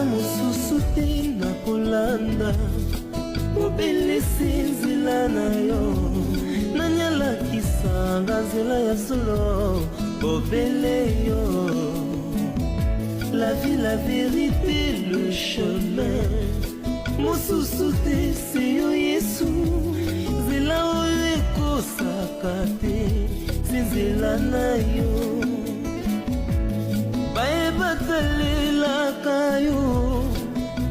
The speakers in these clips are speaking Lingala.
mosusu te na kolanda obelisi nzela na yo nanyalakisanga nzela ya solo obele yo la vie, la vérité, le chemin mosusu te seyo Yesu nzela oyo ekosaka te nzela na yo bayebatalelaka yo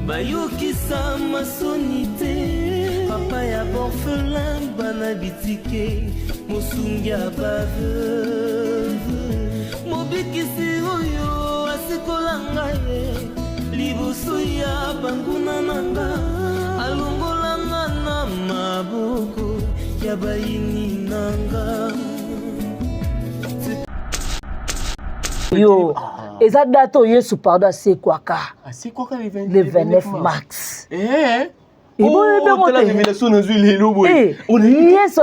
bayokisa masoni te papa ya borfelin bana bitike mosungi ya baveuve mobikisi oyo asikola ye liboso ya banguna nanga alongolanga na maboko ya bayini nanga yo eza date oyo Yesu pardon c'est quoi le 29 mars Yesu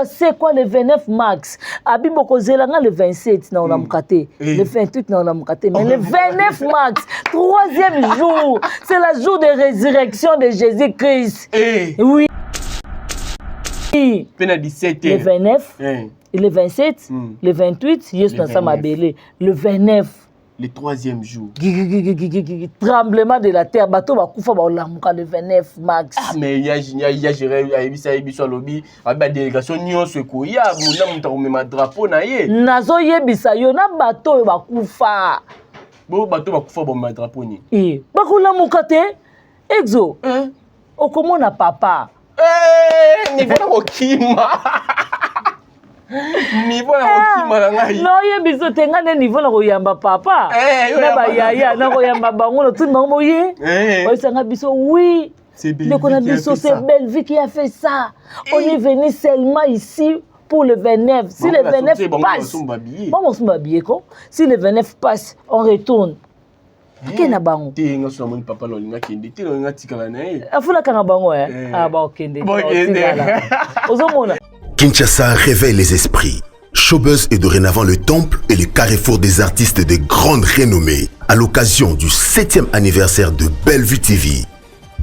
c'est quoi le 29 mars abimbo kozelanga le 27 na olamukate le 28 na olamukate mais le 29 mars troisième jour c'est le jour de résurrection de Jésus-Christ oui le 29 le 27 le 28 Yesu na samabele le 29 le troisième jour. Tremblement de la terre. Bateau va couper le 29 mars. Ah, mais il y a géré à lobby, avec la délégation Nyon Seko. Il y a un drapeau. Nazo yebisa yo na bateau va couper. Bon, bateau va couper bon drapeau ni. Eh, bakula mukate. Exo. Okomo na papa. Niveau na okima. Niveau na okima na ngai. Non, yebiso tenga ne niveau na koyamba papa. Na ba yaya na koyamba bango na tout bango ye. Oyisanga biso oui. C'est belle vie qui a fait ça. On est venu seulement ici pour le 29. Si le 29 passe, bon, on s'habille quoi. Si le 29 passe, on retourne. Kena bango. Te nga so mon papa lolinga kende. Te lolinga tikala na ye. Afuna kanga bango Ah ba okende. Ozomona. Kinshasa réveille les esprits. Showbuzz est dorénavant le temple et le carrefour des artistes de grande renommée à l'occasion du 7e anniversaire de Bellevue TV.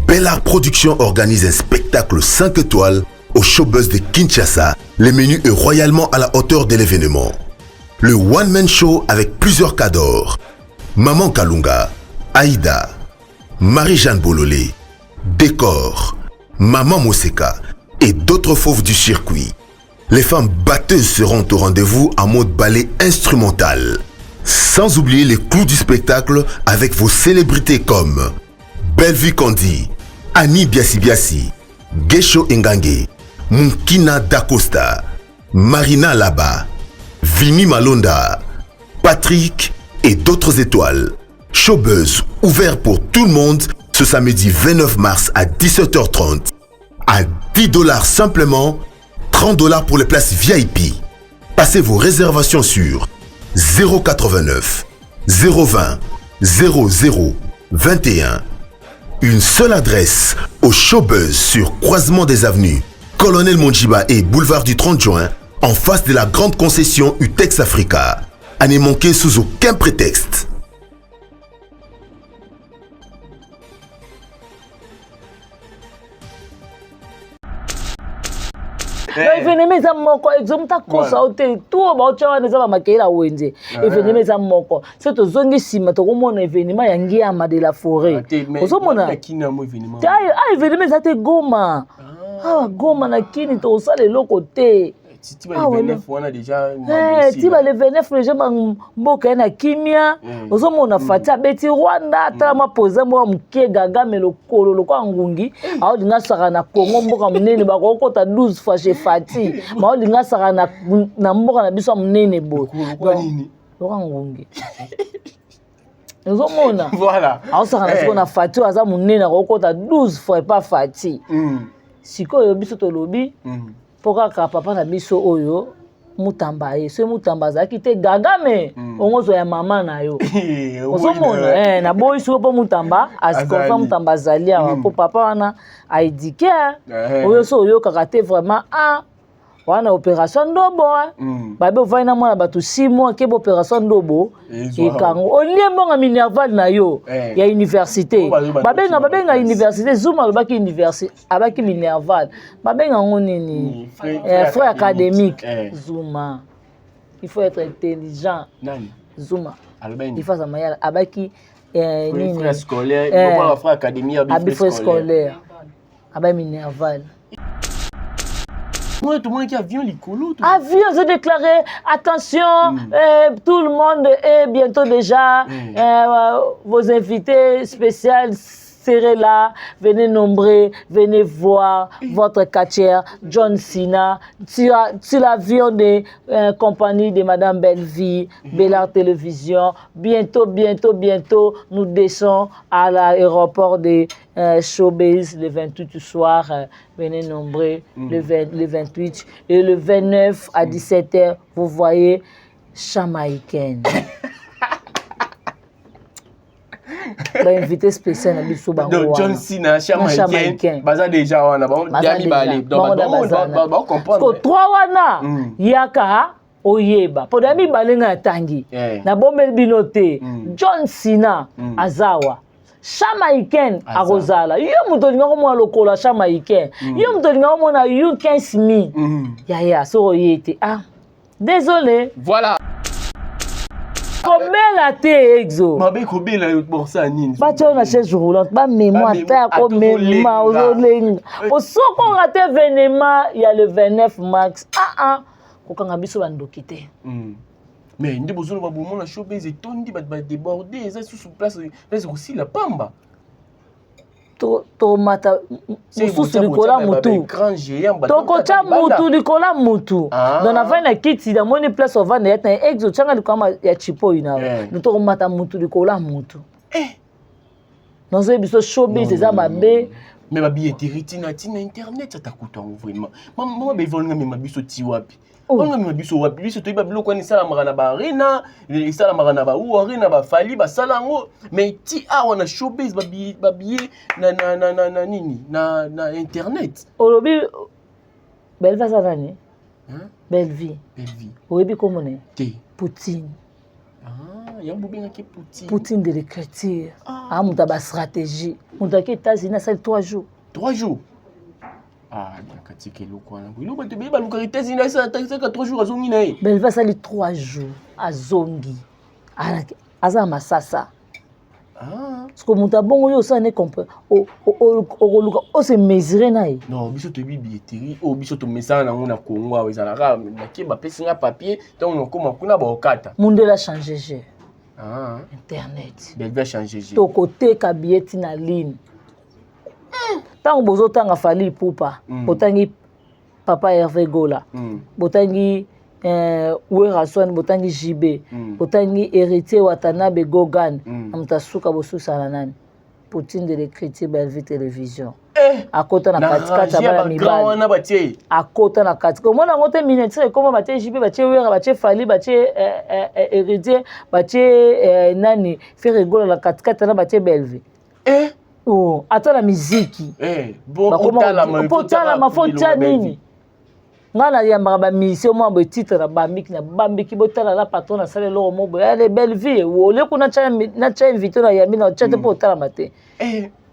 Bellart Productions organise un spectacle 5 étoiles au Showbuzz de Kinshasa. Le menu est royalement à la hauteur de l'événement. Le one-man show avec plusieurs cadors. Maman Kalunga, Aïda, Marie-Jeanne Bololé, Décor, Maman Moseka et d'autres fauves du circuit. Les femmes batteuses seront au rendez-vous en mode ballet instrumental. Sans oublier les clous du spectacle avec vos célébrités comme Bellevue Kandi, Annie Biasi, Gesho Engange, Munkina Dacosta, Marina Laba, Vini Malonda, Patrick et d'autres étoiles. Showbuzz ouvert pour tout le monde ce samedi 29 mars à 17h30 à $10 simplement, $30 pour les places VIP. Passez vos réservations sur 089 020 00 21. Une seule adresse au Showbuzz sur croisement des avenues Colonel Monjiba et boulevard du 30 juin en face de la grande concession Utex Africa. À ne manquer sous aucun prétexte. Evenema eza moko exomta kosa ote tout ba ochawa neza ba makela wenze evenema eza moko c'est tozongi sima tokomona evenema ya Ngiama de la forêt ozomona evenema eza te Goma Goma na kini to sala eloko te Tiba le 29 wana déjà Tiba le 29 les gens mboka na kimia ozomona Fati abeti Rwanda ata mapoza mo muke gaga melokolo lokwa ngungi aho dinga saka na Kongo mboka munene bakokota 12 fois chez Fati ma dinga saka na mboka na biso munene bo lokwa ngungi ozomona voilà aho saka na siko na Fati aza munene akokota 12 fois pas Fati sikoyo biso to lobi Pokaka papa na biso oyo mutamba ye so mutamba zaki te gagame ongozo ya mama na yo ozomona na boy so po mutamba asikofa mutamba zalia po papa wana aidike oyo so oyo kaka te vraiment wana opération ndobo babe ovana mwana bato 6 mois ke opération ndobo ekango olie mbonga minerval na yo ya université babenga université Zuma lobaki université abaki minerval babenga ngonini frère académique Zuma il faut être intelligent Zuma il faut ça mayala abaki nini frère scolaire frère académie abi frère scolaire aba minerval. Moi, tout le monde qui avion l'icolo. Avion, j'ai déclaré, attention, tout le monde est bientôt déjà, vos invités spéciaux serez là, venez nombreux, venez voir votre catcheur, John Cena, sur l'avion de compagnie de Madame Belleville, Bellard Télévision. Bientôt, nous descendons à l'aéroport de Showbiz le 28 du soir. Venez nombreux le 28 et le 29 à 17h, vous voyez Jamaïcaine. Invité spécial na biso bango John Cena Jamaïcaine baza déjà wana ba dami balé donc ba comprendre ko 3 wana yaka oyeba po dami balenga tangi na bomel binote John Cena azawa Jamaïcaine akozala yo muto linga ko mo lokola Jamaïcaine yo muto linga ko mona you 15000 ya so oyete désolé voilà. Combien la thé exo? Ma béco belle pour ça nini. Ba tu na chaise roulante, ba mémoire ta ko mémoire ozolenga. Au soko raté événement, il y a le 29 mars. Ko kanga biso bandokité. Mais ndi bozo ba bomo na Showbiz etondi ba déborder, ça sous place aussi la pamba. Tomata mususu likola mutu tokocha mutu likola mutu dona vana kiti da moni place ovana yata exo changa likama ya chipo ina tokomata mutu likola mutu nozo biso Showbiz eza mabe mais ba billetterie tina internet ça takuta vraiment mama be volanga me mabiso ti wapi on me biso wapi biso to ibabilo kwa ni sala marana ba arena ni sala marana ba ou arena ba fali ba salango mais ti wana Showbiz ba billet na nini na internet olobi Belleville ça nani Belleville oyebi komone Poutine yambo benga ke Poutine de l'écriture muta ba stratégie muta ke États-Unis ça 3 jours Nakatike lokwa nango. Ilo bato be ba lukarité zina ça 3 jours azongi na ye. Belleville ça 3 jours azongi. Aza masasa. Parce que muta bongo yo ça ne comprend. O se mesurer na ye. Non, biso to billetterie, biso to message nango na Congo wa ezalaka na ke ba pesinga papier, donc on koma kuna ba okata. Mundela changer jeu. Internet. Belleville changer jeu. To côté ka billet na ligne. Tant bozo tanga fali pupa botangi papa Hervé Gola botangi Werason botangi JB botangi héritier Watanabe Gogan amtasuka bosusana nani Poutine de l'écriture Belleville Télévision akota na katikata bana mibali akota na katikata mona ngote miniature comme batie JB batie Wera batie fali batie héritier batie nani Hervé Gola na katikata na batie Belleville ata la miziki potala mafota nini ngana yambaka bamisio mwa bo titre na bambiki na bambiki botala la patron na sale lo mo bo ya Belleville ole kuna na cha invité na yambi na chat po tala mate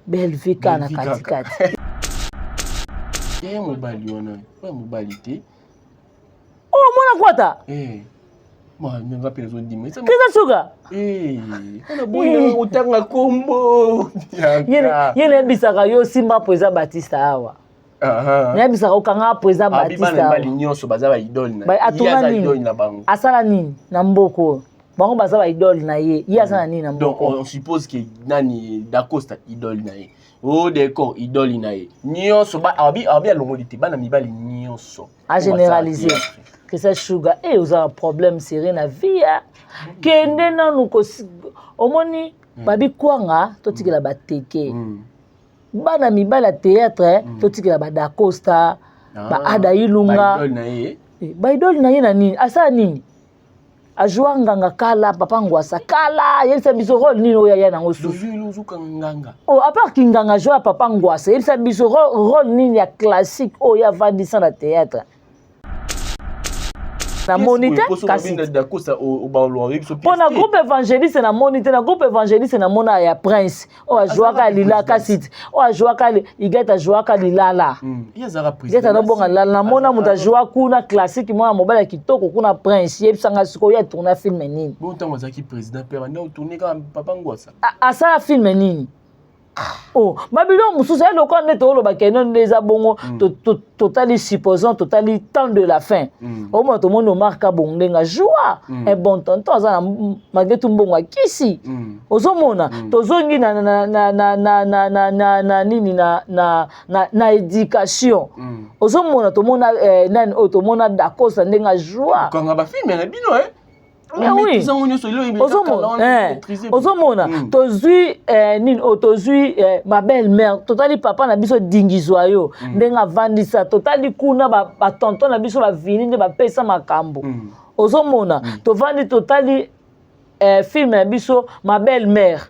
Belleville kana katikati mobali wana mobali te mwana kwata moi ne va pas les autres dire mais ça qu'est-ce que suga on a beau utanga kombo yene bisaka yo simba poeza Batista awa ne bisaka ukanga poeza Batista bali nyonso baza ba idole na yaza idole na bango asala nini na mboko bango baza ba idole na ye asala nini na mboko donc on suppose que nani Dacosta idole na ye d'accord idole na ye nyonso ba abi alongolite bana mibali nyonso a généraliser que ça sugar vous avez un problème sérieux na vie kende na nuko omoni babi kwanga totikela bateke bana mibala théâtre totikela ba Dacosta ba Ada Ilunga ba idole na ye na nini asa nini ajua nganga kala papa ngwasa kala yelisa biso rôle nini oya nango susu nganga à part kinganga joa papa ngwasa yelisa biso rôle nini ya classique oya vandisa na théâtre na monité kasi dakosa au baloi pour na groupe évangéliste na monité na groupe évangéliste na mona ya prince o ajouaka lila kasi o ajouaka igeta jouaka lilala igeta no bonga lala na mona muta joua kuna classique moi mobile kitoko kuna prince yebisanga siko ya tourner film nini bon tant wazaki président père na tourner ka papa ngwasa asala film nini oh babilo mususa eloko nde toloba keno ndeza bongo totali supposons totali temps de la fin au moins tout le monde marque bondenga joie un bon tonton za malgré tout bongo kisi ozomona tozongi na nini na éducation ozomona to mona nani otomona dakosa ndenga joie kanga ba film na bino mais oui ozomona tozwi nini tozwi ma belle-mère totali papa na biso dingizwa yo ndenga vandisa totali kuna ba tonton na biso ba vini nde ba pesa makambo ozomona tovandi totali film na biso ma belle-mère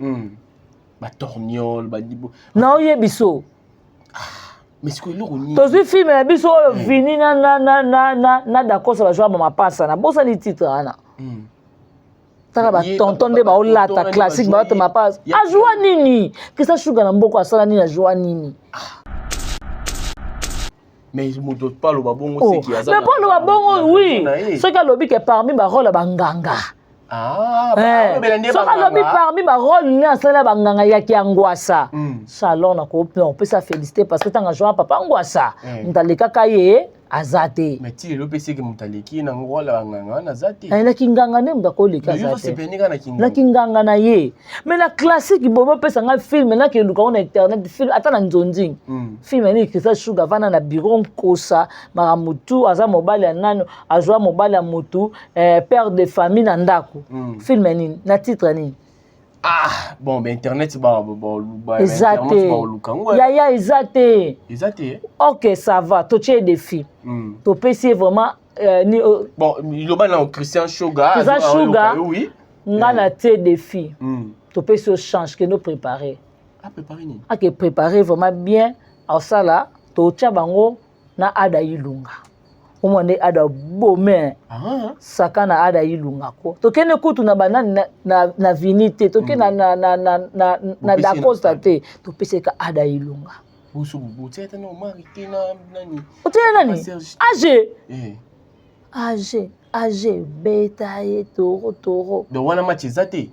ba torgnole ba dibo na oye biso mais ce que l'on tozwi film na biso oyo vini na dakosa ba joa ba mapasa na bosa ni titre ana tala ba tonton nde ba olata classique ba to mapasa ajua nini kisa shuga na mboko asala nini ajua nini mais mo doit pas le babongo c'est qui mais pas le babongo oui ce que lobi que parmi ba rôle banganga soka lobi parmi ba rôle ni asala banganga ya kiangwasa salon na ko peut ça féliciter parce que tanga joa papa ngwasa ndaleka kaye azate mais ti le pc que mutaleki na ngola nganga na zate na kinganga ne mutakoleka azate na kinganga na ye mais la classique bobo pesa nga film na ke luka on internet film ata na nzonzi film ni kisa sugar vana na bureau kosa mara mutu aza mobile nano azwa mobile mutu père de famille na ndako film ni na titre ni bon ben internet ba exacté ya exacté OK ça va to tché défi to pesi vraiment ni bon il ba na Christian Sugar oui ngana té défi to pesi au change que nous préparer ni que préparer vraiment bien au sala to tcha bango na ada ilunga omone ada bomé sakana ada ilunga ko to kene kutu na banani na vinité to kena na dakosta te to pese ka ada ilunga busu tete no marité na nani nani age beta et toro de wana machizate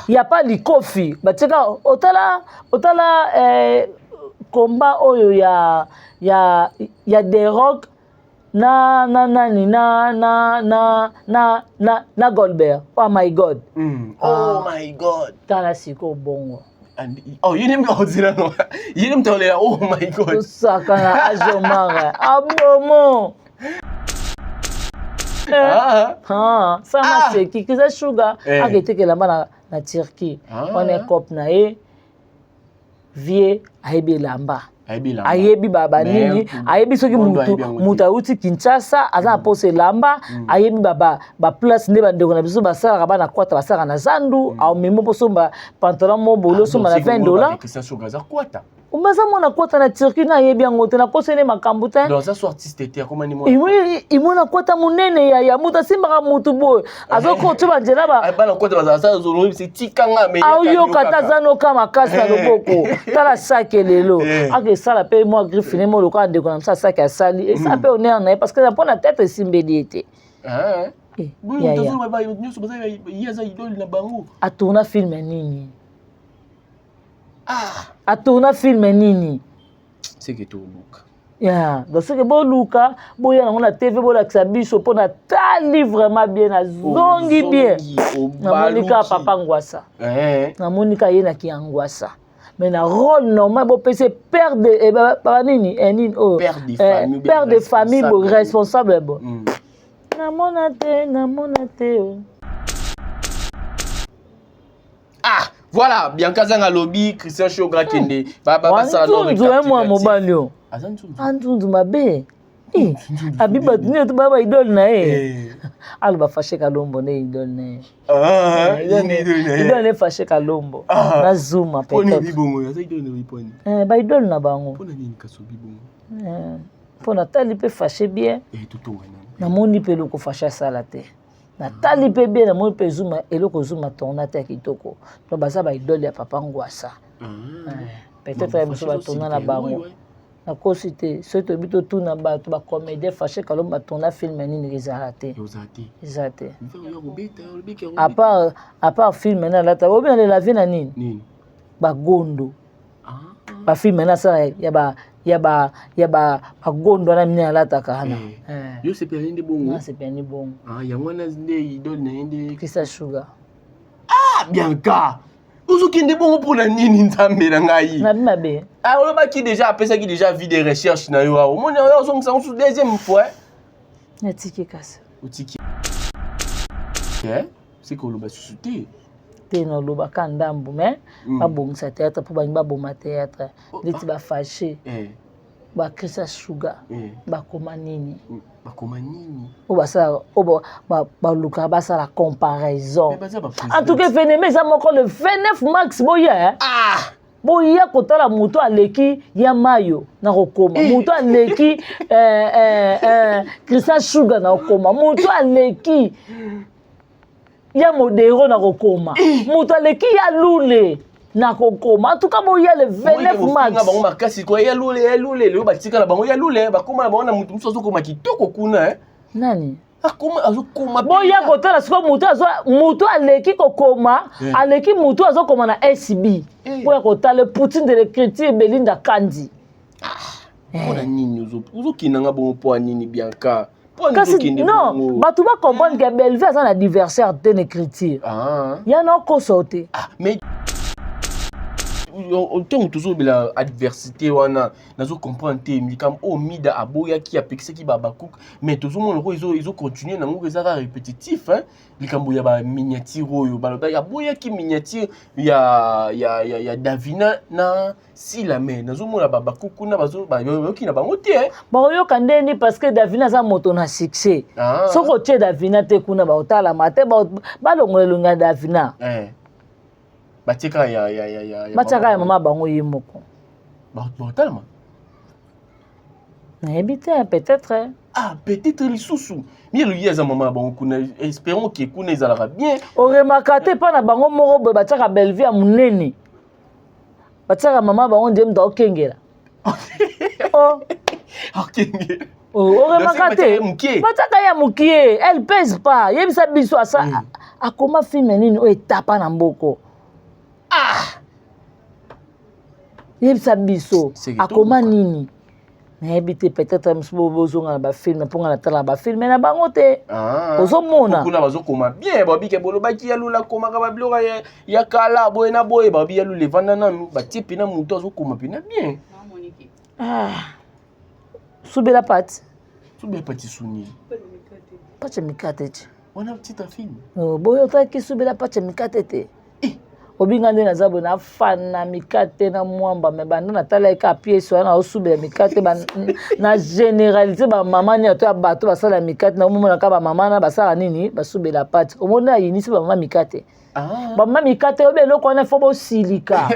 y a pas likofi batika otala combat oyo ya des rock na Goldberg. Oh my god. Oh my god. Tala siko bongo. Oh, you name go zira no. You name tole oh my god. Saka na ajomara. Abomo. Sama seki kiza sugar aketeke lamba na Turquie. On est cop na e vie aibe lamba. Ayebi baba nini ayebi soki mutu auti Kinshasa aza pose lamba ayebi baba ba place nde bandeko na biso basala bana kwata basala na zandu au memo poso ba pantalon mo bolo so na $20 Umbaza mwana kwata na Turquie na yebi yango te na kosene makambo te. Dans ça artiste te comment ni moi. Imona kwata munene ya muta simba mutu boy. Azoko tuba njela ba. Bana kwata baza zolo c'est tikanga me. Au yo kata zano kama kasa loboko. Tala sake lelo. Ake sala pe moi griffine mo lokwa ndeko na msa sake asali. Et ça peut honneur na parce que ça pour la tête simbediete. Ya ya. Atuna film nini? Atuna film nini? C'est que tu luka. Yeah, donc c'est que bon luka, bon ya na TV bon la biso pour na tali vraiment bien na zongi bien. Na monika papa ngwasa. Na monika yena ki angwasa. Mais na rôle normal bon PC père de papa nini nini oh père de famille bon responsable bon. Na monate. Voilà, Bianca Zanga lobby, Christian Sugar kende. Baba ça non mais moi mobalio. Antundu mabe. Abiba tuni to baba idol na Alba fashe kalombo ne idol na idol ne fashe kalombo. Na Zuma peut-être. Poni bibongo, ya idol ne wiponi. Ba idol na bango. Pona nini kaso bibongo. Pona tali pe fashe bien. Tuto wana. namoni mpe eloko fasha sala te natali mpe bien namoni mpe zuma eloko zuma tourna te ya kitoko donc baza baidole ya papa ngwasa peut-être mosusu batourna na bango nakosi te soki toyebi totuna bato bacomédien fashe kalombo batourna filme nini ezala te eza te à part filme na alata obina lelavi na nini bagondo bafilme na asala ya bagondo wana mine alataka hana yo sepelani nde bongo sepelani bongo yango wana nde idole na ye nde Krista Sugar Bianca ozokende bongo mpona nini nzambe na ngai nabima be olobaki déjà apesaki déjà vie de recherche na yo awa omoni oyo ozongisa mosusu deuxième fois natiki kasi otiki seke oloba susu te te nolobaka ndambu mais babongisa théâtre mpo balingi baboma théâtre neti bafashe bakrista Sugar bakoma nini oyo basala oyo balukaka basala comparaison en tout cas phénomène eza moko le 29 mars boya boya kotala moto aleki ya mayo na kokoma moto aleki Krista Sugar na kokoma moto aleki ya modero na kokoma moto aleki ya lule na kokoma en tout cas boya le 29 mars bango makasi ko ya lule leo batika na bango ya lule bakoma na bango na mutu muso azokoma kitoko kuna nani akoma azokoma boya kotala siko moto aleki kokoma aleki moto azokoma na SB boya kotala Poutine de l'écriture Belinda Kandi mpona nini ozokinanga bongo mpo nini Bianca kasi non bato bacomprendre ke Bellevue aza na diversaire te na écriture ya na okoso te mais ntango tozobela adversité wana nazocomprendre te likambo oyo mida aboyaki apekisaki babakuku mais tozomona ko ezocontinue nango ezaka répétitif likambo ya baminiature oyo balobaki aboyaki miniature ya Davina na Silame nazomona babakuku na bayoki na bango te baoyoka ndeni parce que Davina aza moto na succès soki otie Davina te kuna baotalama te balongolelonga Davina batiaka ya mama bango ye moko baotalama nayebi te peut-être peut-être lisusu mielo ye aza mama bango kuna espérons ke kuna ezalaka bien oremaka te mpa na bango moko boye batiaka Bellevue ya monene batiaka mama bango ndie mutu aokengela oremaka te batiaka ya mokie elle pèse pas yebisa biso akoma filme nini oyo etapa na mboko yebisa biso akoma nini nayebi te peut-être mosu bozonga na bafilme mponga natala na bafilme na bango te ozomona kuna bazokoma bien babike bolobaki ya lula komaka babiloko ya kala boye na boye babi ya lula evanda nanu batie mpena moto azokoma mpena bien subela pati suni pati ya mikate te wana tita filme boye otaki subela pati ya mikate te obinga nde naza boye nafana mikate na mwamba me banda natala eka piese wana osubela mikate na généralité bamama nini ato ya bato basala mikate na omomonaka bamama na basala nini basubela pati omoni ayinisi bamama mikate bamama mikate oyo eloko wana fo bosilika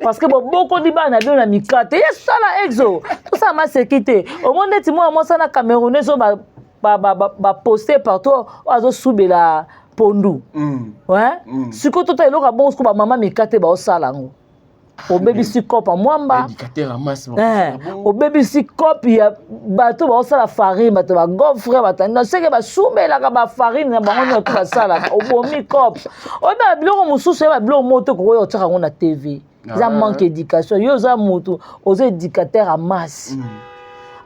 parce que bobokoli bana bino na mikate ye sala exo tosala maseki te omoni neti mwana mwasi na camerounais oyo baposte partout azosubela pondu sikoyo tota eloko abongo siko bamama mikate baosala yango obebisi kope ya mwamba obebisi kope ya bato baosala farine bato bagofre bato seke basubelaka bafarine na bango nini bato basalaka obomi kope oyeba biloko mosusu oyeba biloko moko te kokoya otiaka yango na tv eza manque éducation yo oza motu oza éducateur ya masi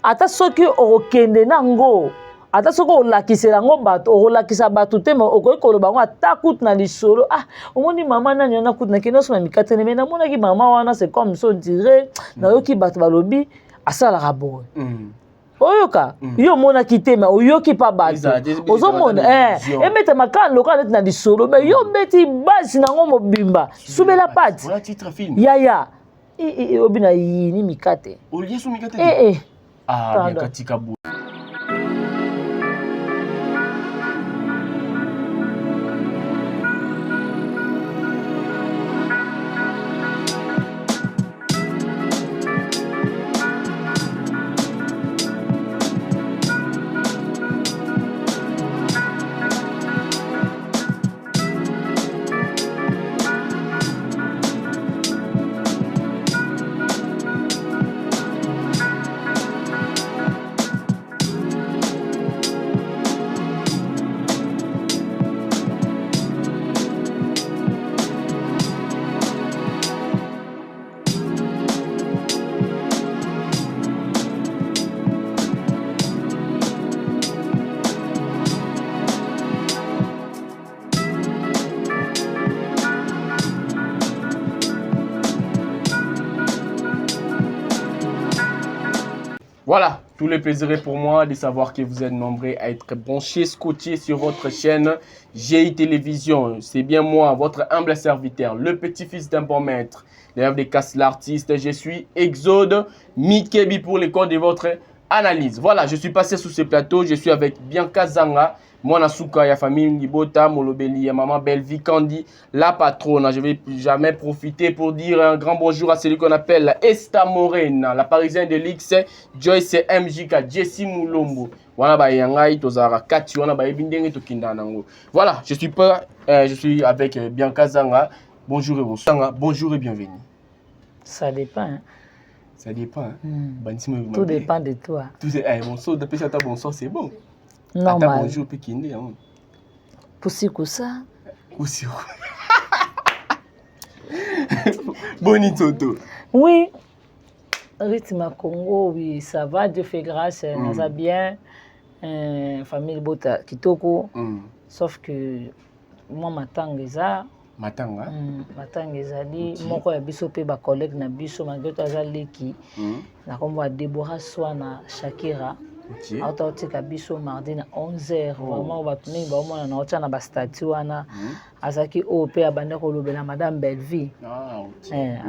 ata soki okokende nango ata soki olakisela yango bato okolakisa bato te okoki koloba yango ata kutu na lisolo omoni mama nani wana kutu nakende osoma mikate neme namonaki mama wana c'est comme so dire nayoki bato balobi asalaka boye oyoka yo omonaki te me oyoki mpa bato ozomona ebetama kaka lokola neti na lisolo me yo beti basi nango mobimba subela pati yaya obina yini mikate Voilà, tout le plaisir est pour moi de savoir que vous êtes nombreux à être branchés, scotchés sur votre chaîne GI Télévision. C'est bien moi, votre humble serviteur, le petit-fils d'un bon maître, l'élève de Casse l'artiste. Je suis Exode Mikebi pour les codes de votre analyse. Voilà, je suis passé sous ce plateau, je suis avec Bianca Zanga, Mwana Souka, ya famille Ngibota, Molobeli, ya maman Belvi Kandi, la patronne. Je vais jamais profiter pour dire un grand bonjour à celui qu'on appelle Esta Morena, la parisienne de l'X, Joyce MJK, Jessie Moulombo. Voilà, bah yangai tozara kati wana ba ebindenge to kindanango. Voilà, je suis avec Bianca Zanga. Bonjour et bonsoir. Bonjour et bienvenue. Ça dépend. Hein. Ça dépend. Tout dépend de toi. Tout c'est bonsoir, depuis ça bonsoir, c'est bon. Normal. Bonjour Pékin. Poussi ça. Poussi. Boni Toto. Oui. Rythme à Congo, oui, ça va, Dieu fait grâce, ça va bien. Famille Bota Kitoko. Sauf que moi, Matangeza. Matanga. Matangeza dit, mon collègue biso pe ba collègue na biso malgré tout ça leki. Na kombo Deborah Swana Shakira. Autotika biso mardi na 11h vraiment batuni ba mona na otana ba statut wana azaki OP abanda ko lobela madame Belvi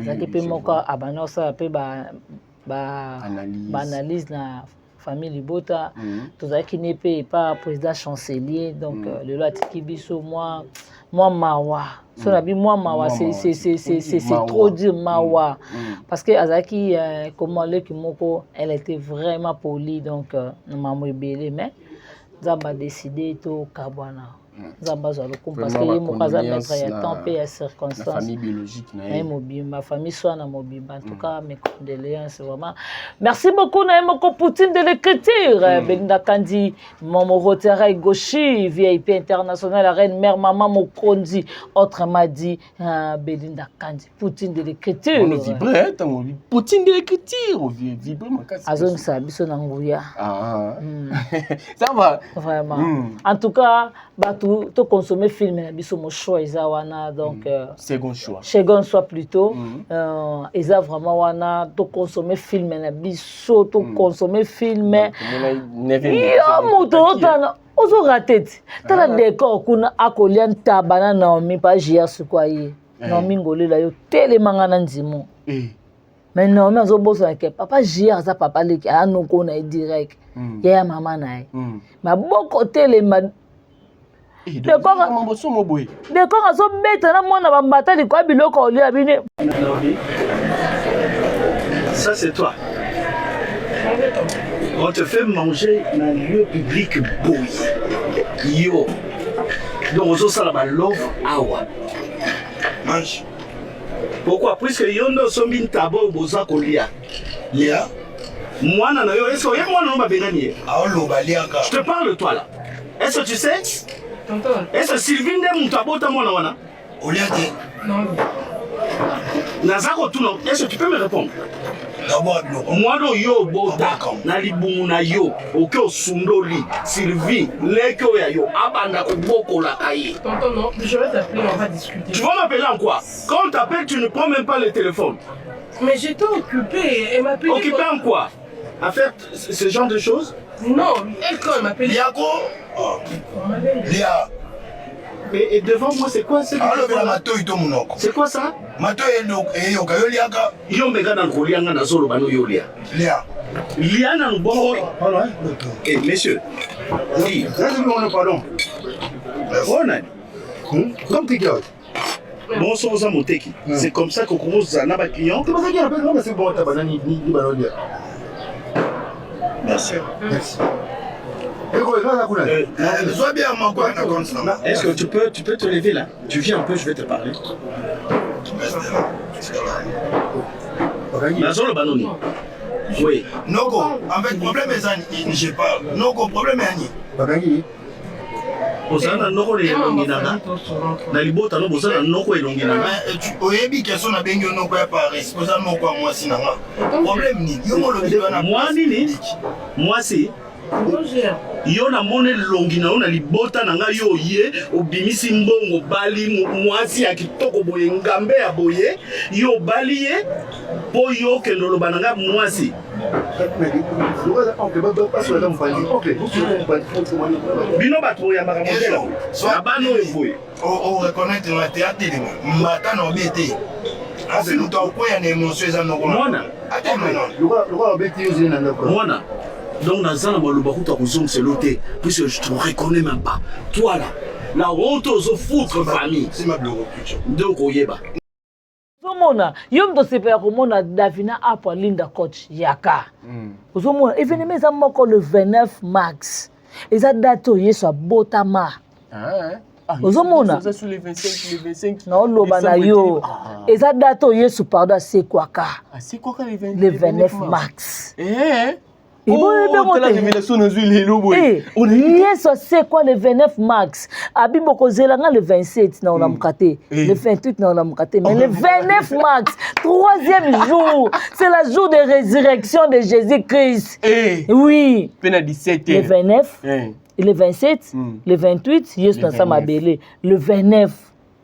azaki pe moko abanda sa pe ba analyse na famille Libota tozaki ne pe pas président chancelier donc le loi tiki biso moi mawa so la bi moi mawa c'est trop dur mawa parce que azaki comment le kimoko elle était vraiment polie donc maman belé mais zaba décidé to kabwana zaba zo le parce que il mo kaza mettre ya temps et ya circonstances la famille biologique na ma famille soit na mobimba en tout cas mes condoléances vraiment merci beaucoup na moko Poutine de l'écriture Belinda Kandi Momo Rotera Goshi VIP international la reine mère maman Mokondi autrement dit Belinda Kandi Poutine de l'écriture on vibrait Poutine de l'écriture on vibre makasi azon sa biso na nguya ça va vraiment en tout cas to consommer film na biso mo choix eza wana donc second choix plutôt eza vraiment wana to consommer film na biso to consommer film yo moto tana ozo raté tala décor kuna akolia ntabana Naomi pa jia sukwaye Naomi ngolela yo telemanga na ndimo mais Naomi azobosa ke papa jia za papa leki anoko na direct ya mama na ye maboko telema Dekor azobeta na mwana bambata likwa biloko olia bine. Ça c'est toi. On te fait manger dans un lieu public boy. Yo. Donc on ça la love hour. Mange. Pourquoi? Puisque yo no sombi tabo boza kolia. Lia. Moi na yo est-ce que moi non ba bengani? Ah lo ba liaka. Je te parle de toi là. Est-ce que tu sais? Est-ce que Sylvie n'est pas mon wana? Non. Nazako tout non. Est-ce que tu peux me répondre? Moi non yo bota na libumu na yo oke osundoli Sylvie leko ya yo abanda kuboko la kaye. Tonton non, je vais t'appeler, on va discuter. Tu vas m'appeler en quoi? Quand on t'appelle, tu ne prends même pas le téléphone. Mais j'étais occupée, elle m'appelait. Occupée en quoi? À faire ce genre de choses? Non, elle quand elle m'appelle. Liako. Lia. Et devant moi, c'est quoi? C'est quoi ça? Yo mega na kolianga na solo bano yo lia. Lia. Lia na bongo. Eh monsieur. Oui. Pardon. Comme tu dis. Bon sang ça moteki. C'est comme ça qu'on commence à n'abat client. C'est bon ta banane ni banolia. Merci. Merci. Est-ce que tu peux te lever là? Tu viens un peu, je vais te parler. Oui. Noko, avec problème je parle. Noko, problème est Osana noko le longinanga. Na libota no bosana noko elonginanga. Oyebi question na bengi noko ya Paris. Osana noko moi sinanga. Problème ni. Yo mo lobi bana. Moi nini? Moi si. Yo na mone longi na ona libota na nga yo ye obimisi mbongo bali mwasi ya kitoko boye ngambe ya boye yo bali ye po yo kendo loba na nga mwasi Bino bato ya makamodela. Abano evoye. On reconnaître le théâtre de Mbata no BT. Ah c'est nous t'en quoi une émotion ça non. Mona. Attends non. Le roi BT usine na ndako. Mona. Donc dans ça le bakuta kuzong c'est loté puisque je te reconnais même pas. Toi là, la honte aux foutre famille. C'est ma blog culture. Donc oyeba. Uzomona yo mto sepela komona Davina apo Linda coach yaka. Uzomona événement eza moko le 29 mars. Eza date yeso botama. Uzomona ça sur les 25 non loba na yo. Eza date yeso pardon c'est quoi ka? C'est quoi le 29 mars. Oh, la révélation dans une hélo yes, c'est quoi le 29 mars? Abimoko zelanga le 27 na on a mukate. Le 28 na on a mukate. Mais le 29 mars, troisième jour, c'est le jour de résurrection de Jésus-Christ. Oui. Pena 17. Le 29, le 27, le 28, yes na sama belé. Le 29.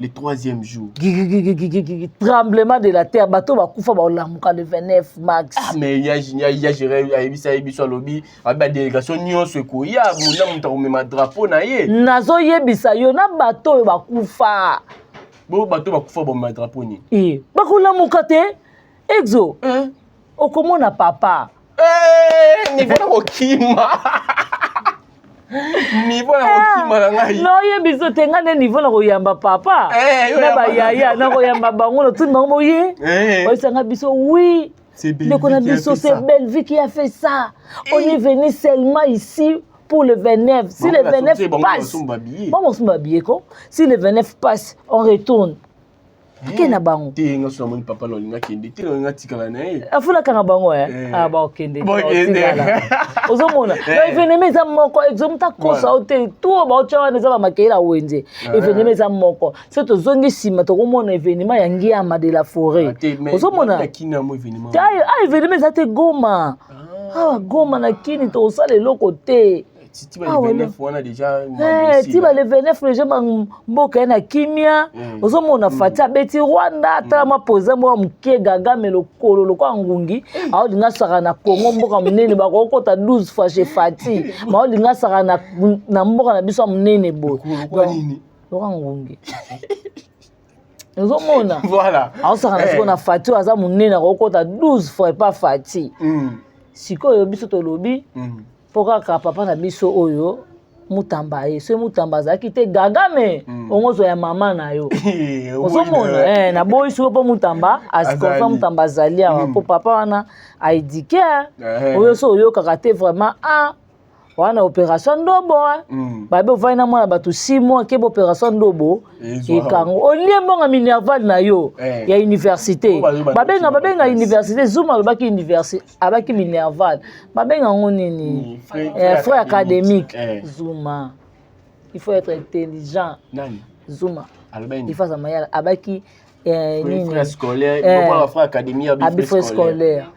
Le troisième jour. Tremblement de la terre. Bateau va koufa ba olamuka le 29 mars. Ah mais il y a géré ayebisa yebiso lobi aba délégation nyonso ko ya muna muta komema drapeau na ye. Nazo yebisa yo na bateau ba kufa. Bo bateau ba kufa ba ma drapeau ni. Ba kolamuka te. Exo. Okomona papa. Ni bona kokima. Niveau na kokima na ngai. No yebiso tenga ne niveau na koyamba papa. Na ba yaya na koyamba bango tout le monde ye. Oyisanga biso oui. C'est belle vie qui a fait ça. On est venu seulement ici pour le 29. Si le 29 passe, si le 29 passe, on retourne. Kena bango. Te nga so moni papa lolinga kende. Te lolinga tikala na ye. Afuna kanga bango Ah ba okende. Ozomona. Na événement za moko exomta kosa hotel tout ba ochawa neza ba makela wenze. Événement za moko. C'est to zongi sima to komona événement ya Ngiama de la forêt. Ozomona. Kina mo événement. Événement za te Goma. Goma na kini to sale lokote. Si le 29 on a déjà si le 29 les gens mboka na kimia ozomona fatia beti Rwanda ta ma poza mo mke gaga melokolo lokwa ngungi aho linga saka na Kongo mboka munene ba kokota 12 fois chez Fati ma linga saka na mboka na biso munene bo lokwa ngungi ozomona voilà aho saka na siko na Fati aza munene kokota 12 fois pas Fati siko yo biso to lobi Pourquoi papa na biso oyo mutamba ye so mutamba za kite gagame ongozo ya mama na yo ozomona na boy so po mutamba asikofa mutamba zalia po papa wana aidike oyo so oyo kakate vraiment wana opération ndobo babe vaina mwana bato 6 mois ke opération ndobo ekango olie mbonga minerval na yo ya université babenga université Zuma lobaki université abaki minerval babenga ngonini frère académique Zuma il faut être intelligent Zuma il faut samayala abaki nini frère scolaire pas frère académie abi frère scolaire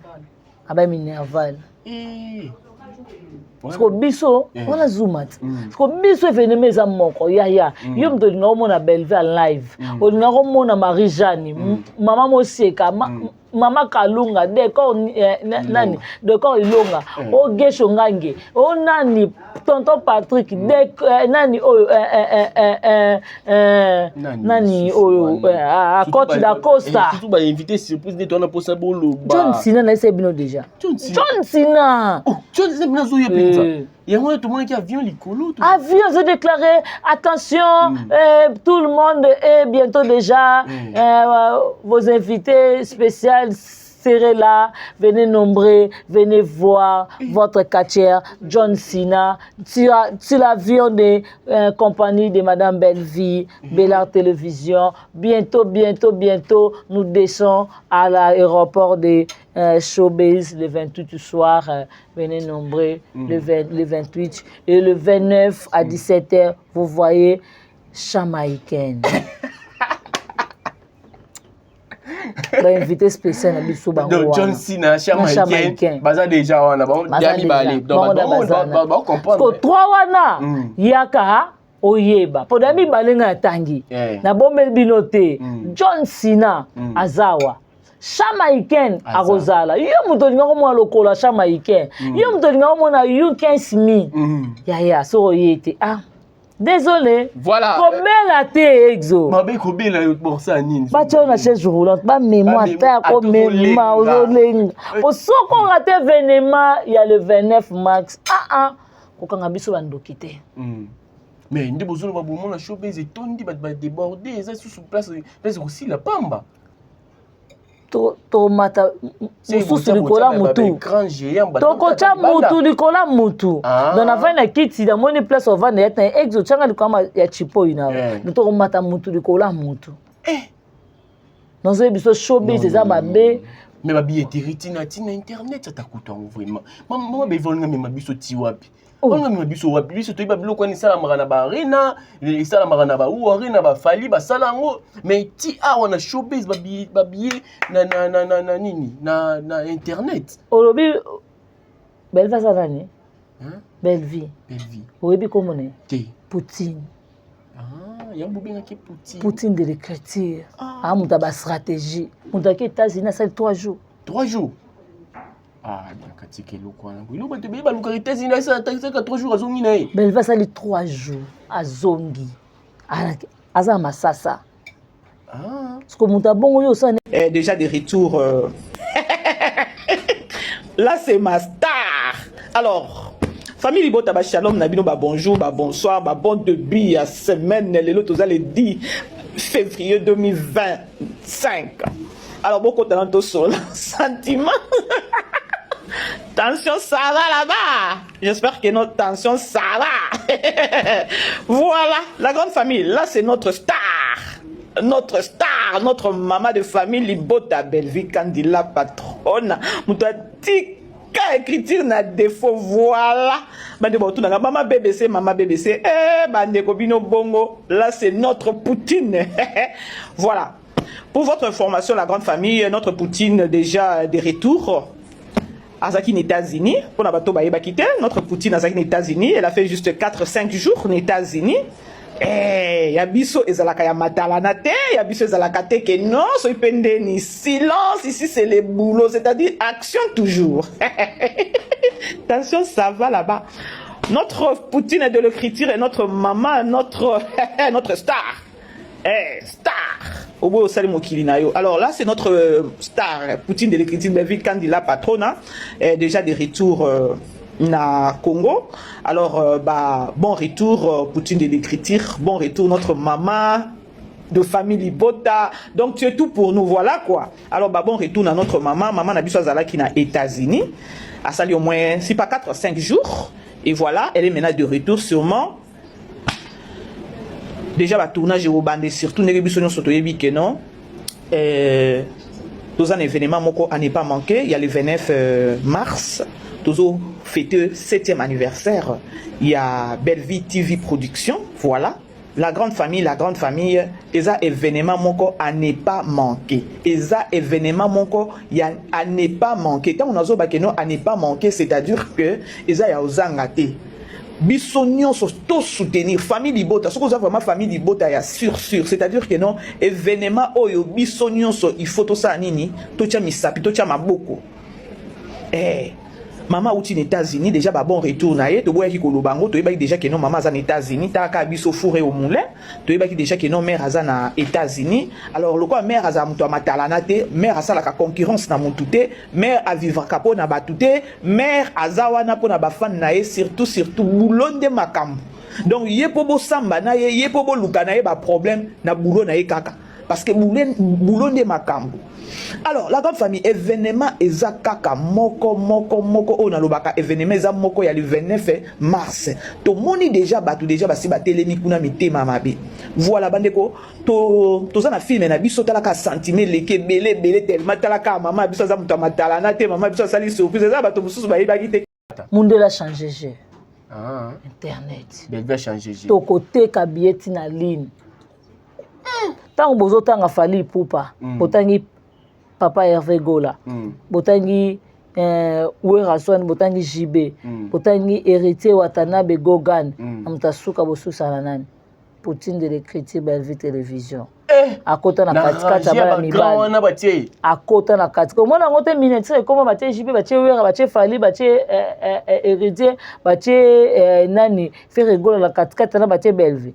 abaki minerval parce que biso wana Zuma parce que biso événement za moko ya yo mto linga omona Bellevue live olinga omona Marie Jeanne mama Moseka mama Kalunga décor nani décor Ilonga o Gesho Ngange o nani tonton Patrick nani oyo nani oyo coach da Costa tout ba invité surprise de ton pour ça bolo John Cena na ese bino déjà John Cena John Cena bino zo yepenza il y a moi tout le monde qui avion likolo avion se déclaré attention tout le monde est bientôt déjà vos invités spéciaux serez là, venez nombreux, venez voir votre catcheur John Cena sur l'avion de compagnie de Madame Bellevue, Bellard Télévision. Bientôt, nous descendons à l'aéroport de Showbiz le 28 du soir. Venez nombreux le 28 et le 29 à 17h, vous voyez Jamaïcaine. Invité spécial na biso bango John Cena Jamaïcain baza déjà wana ba yami balé donc ba comprendre ko trois wana yaka oyeba po dami balenga tangi na bombe binote John Cena azawa Jamaïcaine à Rosala. Yo mutolinga ko mo lokola Jamaïcaine. Yo mutolinga ko mo na you 15000. Ya so yete. Ah. Désolé. Voilà. Kobela te exo. Mabe kobela pour ça nini. Ba tu na chaise roulante, ba mémoire ta ko mémoire ozolenga. Au soko raté événement, il y a le 29 mars. Kokanga biso bandokite. Mais ndi bozolo ba bomo na showbiz etondi ba déborder, ça sous place aussi la pamba. To mata mususu likola mutu tokocha mutu likola mutu dans la fin na kiti da moni place au vendre ya exo changa likama ya chipo ina to mata mutu likola mutu non c'est biso showbiz c'est ça babe mais ba billetterie tina internet ça takuta vraiment maman be volanga me mabiso ti wapi on me biso wapi biso to ba biloko ni sala marana ba arena sala marana ba ou arena ba fali ba sala ngo mais ti on a showbiz ba billet na nini na internet olobi belle face à nani belle vie oyebi komone Poutine yambo benga ki Poutine de l'écriture muta ba stratégie muta ki États-Unis ça 3 jours bien katike loko wana bilo ba te ba lukarité zina ça 3 jours azongi na ye belle va sali 3 jours azongi aza masasa parce que muta bongo yo ça déjà de retour là c'est ma star alors famille Libota ba shalom na bino ba bonjour ba bonsoir ba bon début ya semaine lelo toza le 10 février 2025 alors beaucoup talent au sol sentiment tension ça va là-bas. J'espère que notre tension ça va. Voilà, la grande famille. Là, c'est notre star. Notre star, notre maman de famille, Libota Belleville, Candila patronne. Moutotika écriture na défaut. Voilà. Maman BBC, maman BBC. Bande Kobino Bongo. Là, c'est notre Poutine. Voilà. Pour votre information, la grande famille, notre Poutine déjà de retour. Azaki aux États-Unis, pour notre Poutine Azaki aux États-Unis, elle a fait juste 4-5 jours aux États-Unis. Eh, yabiso ezalaka ya matalanate, yabiso ezalaka te que non, so ipende ni silence, ici c'est le boulot, c'est-à-dire action toujours. Attention, ça va là-bas. Notre Poutine de l'écriture et notre maman, notre star. Star. Alors là, c'est notre star, Poutine de l'écriture, Belleville Candila Patrona, déjà de retour na Congo. Alors, bon retour, Poutine de l'écriture, bon retour, notre maman de famille Libota. Donc, tu es tout pour nous, voilà quoi. Alors, bon retour à notre maman. Maman n'a pas Zala qui n'a États-Unis. A sali au moins, si pas 4 ou 5 jours. Et voilà, elle est maintenant de retour sûrement. Déjà, le tournage au bandé, surtout, nous avons non. Dans un événement à ne pas manquer, il y a le 29 mars, nous avons fêté le 7e anniversaire. Il y a Belleville TV Production, voilà. La grande famille, et ça événement à ne pas manquer. Et ça événement à ne pas manquer. Quand on a dit à ne pas manquer, c'est-à-dire que et ça y a aux angatés. Bisognon so to soutenir famille Libota, ce que vous avez vraiment famille Libota ya sûr, c'est-à-dire que non événement oyo bisognon so il faut to ça nini to tia misapi to tia maboko maman outi aux États-Unis déjà bon retour na ye to boya ki kolobango to yeba déjà que non maman za aux États-Unis ta ka biso fourré au moulin to yeba ki déjà que non mère aza na États-Unis alors le quoi mère aza muto matalana te mère asala ka concurrence na mututé mère a vivre kapo na batuté mère azawa na po na ba fan na ye surtout boulon de makambo donc yé pobo samba na ye pobo luka na ye ba problème na boulon na ye kaka parce que boulon de makambo. Alors, la grande famille, événement ezakaka moko on a lobaka événement ezamoko ya le 29 mars. To moni déjà batu déjà basi ba telemi kuna mitema mabe. Voilà bandeko to za na film na biso talaka sentiment leke belé tellement talaka maman biso za muta matala na te maman biso sali surprise za batu mususu ba yeba kite. Monde la changer je. Internet. Ben va changer je. To côté kabieti na ligne. Tant bozo tanga fali poupa. Botangi Papa Hervé Gola, botangi Ouerason, botangi JB, botangi héritier Watanabe Gogan, amtasuka bosu salanani. Poutine de l'écriture Bellevue Télévision. À côté de la katikati à côté de la katikati. Comment on a monté miniature comment batie JP batie Wera batie Fali batie Héritier batie nani faire rigoler la katikati na batie Bellevue.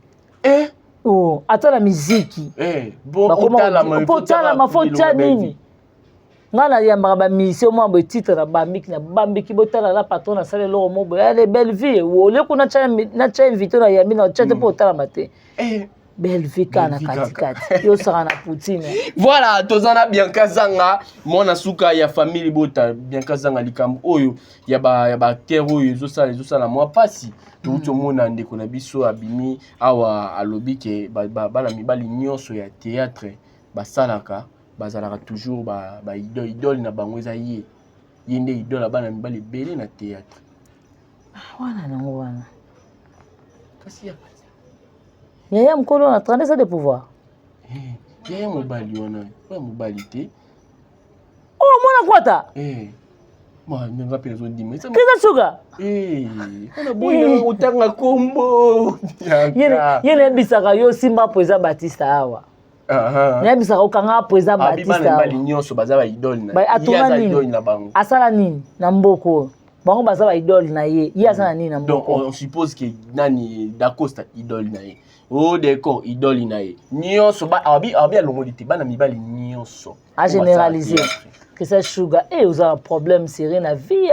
Oh, attends la musique. Bon, la mafotia nini. Ngana yamba ba mission mo ba titre na bambi ki botala la patron na sale lo mo ba les Bellevue wo le kuna cha invité na yambi na cha te potala mate. Bellevue kana katikati yo sara na Poutine. Voilà, tozana bien kazanga mona suka ya famille bota bien kazanga likambo oyo ya ba terre oyo zo sala moi pasi tout mona ndeko na biso abimi awa alobi ke bala mibali nyonso ya théâtre basalaka bazalaka toujours ba idole na bango eza yende idole bana mibali belé na théâtre. Wana nango wana kasi ya Yaya mkolo na 30 ans de pouvoir. Yaya mobali wana, mobali te. Oh mwana kwata. Moi même pas besoin de dire. Kisa suga. On a boye utanga kombo. Yene bisaka yo simba poeza Batista awa. Ne bisaka okanga poeza Batista. Abi bana nyonso baza ba idole na. Yaza idole na bango. Asala nini na mboko. Bango baza ba idole na ye. Yaza nini na mboko. Donc on suppose que nani Dacosta idole na ye. Oh d'accord, idole na ye. Nyonso ba abi alongolité bana mibali nyonso. A généraliser. Que ça sugar vous avez un problème sérieux na vie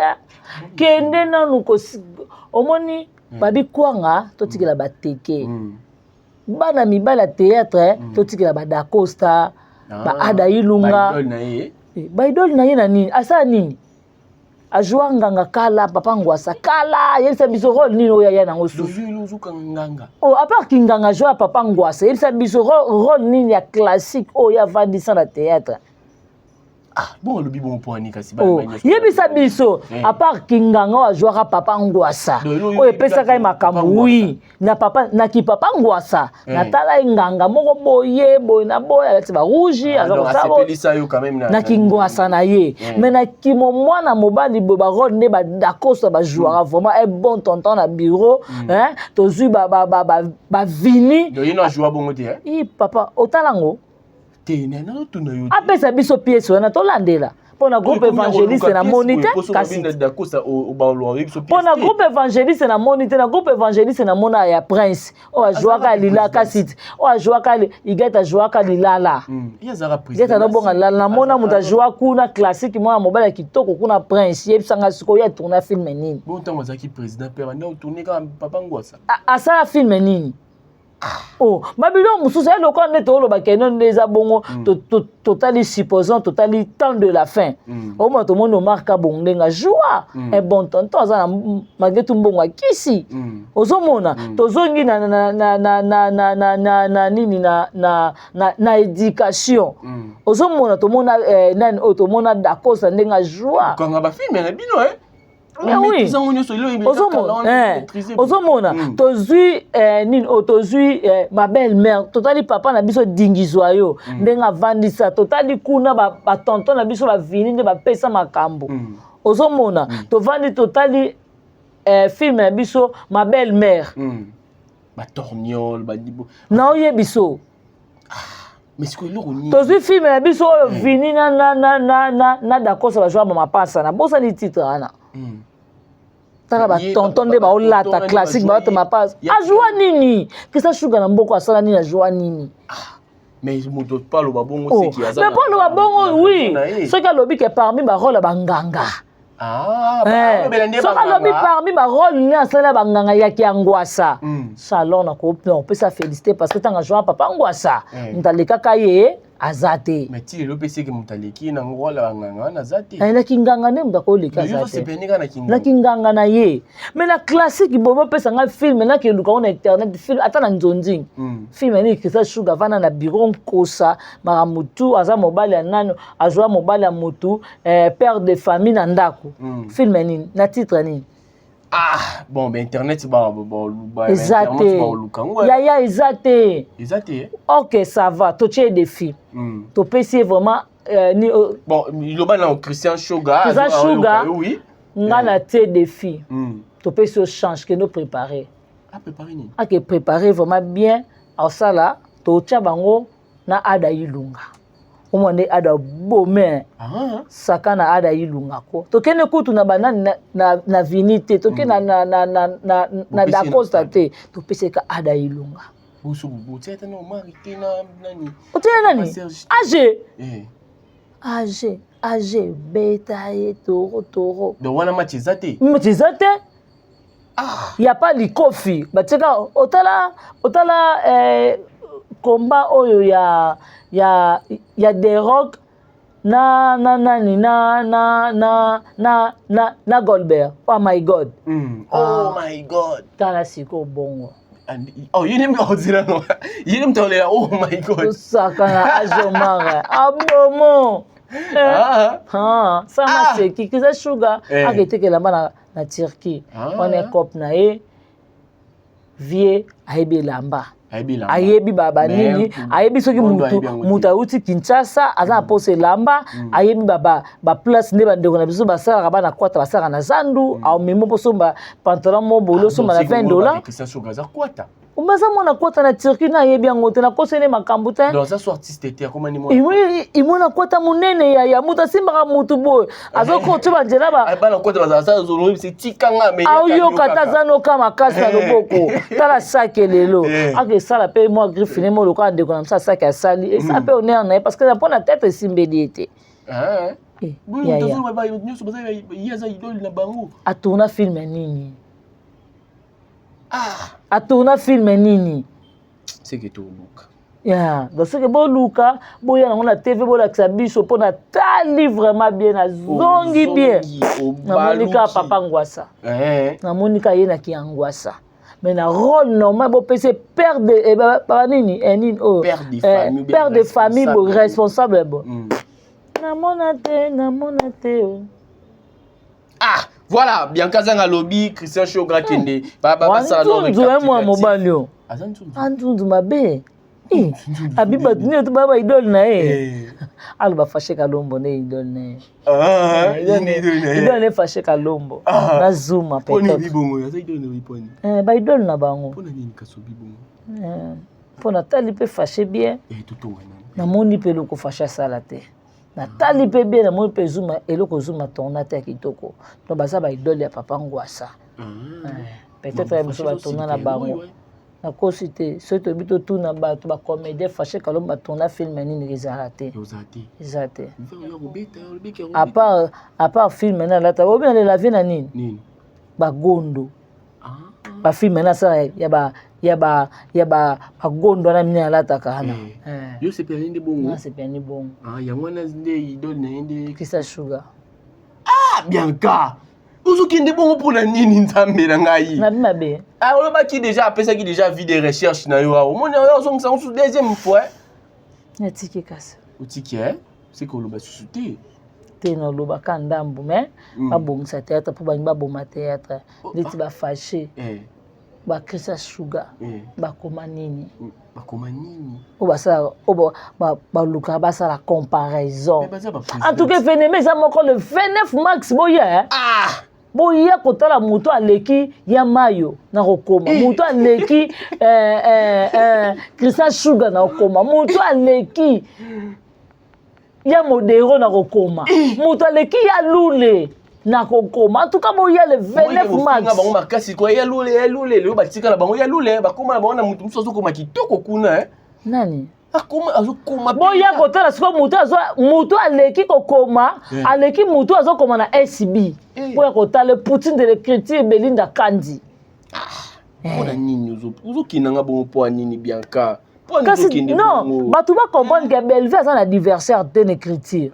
kende na nuko omoni babi kwanga totikela bateke bana mibala théâtre totikela ba Dacosta ba Ada Ilunga ba idole na ye na nini asa nini ajua nganga kala papa ngwasa kala yelisa biso rôle nini oya ya nango su nganga oh à part kinganga joa papa ngwasa yelisa biso rôle nini ya classique oya vandisa na théâtre. Bon le bibo mponi kasi ba yebisa biso à part kinganga wa jouera papa ngwasa o epesa kai makambo oui na papa na ki papa ngwasa na tala nganga moko boye na boya lati ba rouge na kingwasa na ye mais na ki mwana mobali bo ba rôle ne ba Dacosta ba jouera vraiment un bon tonton na bureau hein tozui ba vini do yino jouer bongo te papa otalango apesa biso pièce wana tolandela pona groupe évangéliste na monité kasi pona groupe évangéliste na monité na groupe évangéliste na mona ya prince o ajouaka lila kasi o ajouaka igeta jouaka lilala igeta no bonga lala na mona muta joua kuna classique mona mobile kitoko kuna prince yebisanga siko ya tourner film nini bon tango zaki président père na tourner ka papa ngwasa asala film nini. Oh, Babylon mususa le kon ne to lo ba kenon les abongo totali supposant totali temps de la fin. Au moins tout le monde marque bondenga joie un bon tonton za magetu mbongo kisi. Ozomona tozongi na nini na éducation. Ozomona to mona nani otomona Dacosta ndenga joie. Kanga ba film na bino Mais oui, ozomona tozui ma belle-mère totali papa na biso dingizwa yo ndenga vandisa totali kuna ba tonton na biso ba vini nde ba pesa makambo ozomona tovandi totali film na biso ma belle-mère ba torgnole ba dibo na oye biso mais ce que l'on tozui film na biso vini na Dacosta ba joa ba pasa na bosa ni titre ana tala ba tonton de ba olata classique ba to mapas ajua nini kisa sugar na mboko asala nini ajua nini mais moto pas lo babongo c'est qui azana mais pas lo babongo oui ce que lobi que parmi ba rôle banganga so lobi parmi ba rôle ni asala banganga ya ki angwasa salon na ko on peut ça féliciter parce que tanga joa papa angwasa ndaleka kaye azate mais ti le PC que mutaleki na ngola nganga na zate na kinganga ne mutako leka zate na kinganga na ye mais la classique bobo pesa nga film na ke luka on internet film atana nzonzi film ni kisa sugar vana na bureau kosa mara mutu aza mobali ya nano azwa mobali ya mutu père de famille na ndako film ni na titre ni bon ben internet ba exacté ya exacté OK ça va to tché défi to pesi vraiment ni bon il va na Christian Sugar oui ngana té défi to pesi au change que nous préparer préparer ni que préparer vraiment bien osala tocha bango na Ada Ilunga omone Ada Bome saka na Ada Ilunga ko tokene kutu na banani na vinite tokene na da costa te topeseka Ada Ilunga nani age beta ye toro de wana machizate y a pas likofi batika otala combat oyo ya The Rock na Goldberg. Oh my god. Oh my god. Tala siko bongo. Oh, you didn't go zero no. You didn't tell her, oh my god. Sakana ajomara. Abomo. Sama seki kiza sugar aketeke lamba na Turquie. On est cop na e vie aibe lamba. Ayebi baba nini ayebi soki mutu auti Kinshasa aza pose lamba ayebi baba ba place ne bandeko na biso basala bana kwata basala na zandu au memo poso ba pantalon mo bolo so na $20 Umbaza mwana kwata na Turquie na yebi yango na kosene makambo te dans ça artiste était comment ni moi imona kwata munene ya muta simba mutu boy azoko to banjela ba bana kwata bazasa zolo c'est tikanga me au yo kata zano kama kasa loboko tala sake lelo ake sala pe moi griffine mo lokwa ndeko na msa sake asali et ça peut honneur na parce que na pona tête simbeliete atuna film nini atuna film nini c'est que tout luka donc c'est que bon luka boya na TV bola biso pona tali vraiment bien na zongi bien na monika papa ngwasa na monika yena ki angwasa mais na rôle normal bo pese père de baba nini père de famille bo responsable bo na monate voilà, Bianca Zanga lobby, Christian Shogra Kende. Baba salon de moi mobalio. Antundu mabe. Abiba ni to baba idol na alba fashe kalombo ne idol ne. Idol ne fashe kalombo. Na zuma pe. Poni bibongo, ya idol ne biponi. Ba idol na bango. Pona nini kaso bibongo. Pona tali pe fashe bien. Toto wana. Na moni pe loko fashe salate. Na tali pe bien na mo pe zuma eloko zuma tona te kitoko to baza ba idole ya papa ngwasa peut-être ya biso ba tona na bango na kosite so to bito tuna ba to ba comédie fâché kalomba tona film nini ezalate à part film na la ta obi na la vie na nini ba gondo ba film na sa ya ba agondo na mina lata kana yo c'est bien ni bongo c'est bien ni bongo ya mwana zinde idole na inde Kisa Sugar Bianca uzokende bongo pona nini nzambe na ngai na bimabe oloba ki déjà apesa ki déjà vie de recherche na yo omoni yo zongisa sur deuxième fois na tiki kasa utiki c'est que oloba susute te no loba ka ndambu mais ba bongisa théâtre pour ba boma théâtre ndeti ba fâché ba Kisa Sugar ba koma nini ba luka ba sa la comparaison en tout cas phénomène ça moko le 29 mars boya boya kotala muto aleki ya mayo na kokoma muto aleki Kisa Sugar na kokoma muto aleki ya modero na kokoma muto aleki ya lule na kokoma en tout cas boya le 29 mars bango makasi ko ya lule le batika na bango ya lule bakoma na bango na mutu muso azokoma kitoko kuna nani akoma azokoma boya kotala siko mutu aleki kokoma aleki mutu azokoma na SB boya kotala Poutine de l'écriture Belinda Kandi pona nini uzokinanga bongo po nini Bianca kasi non bato ba comprendre que Bellevue aza na adversaire de l'écriture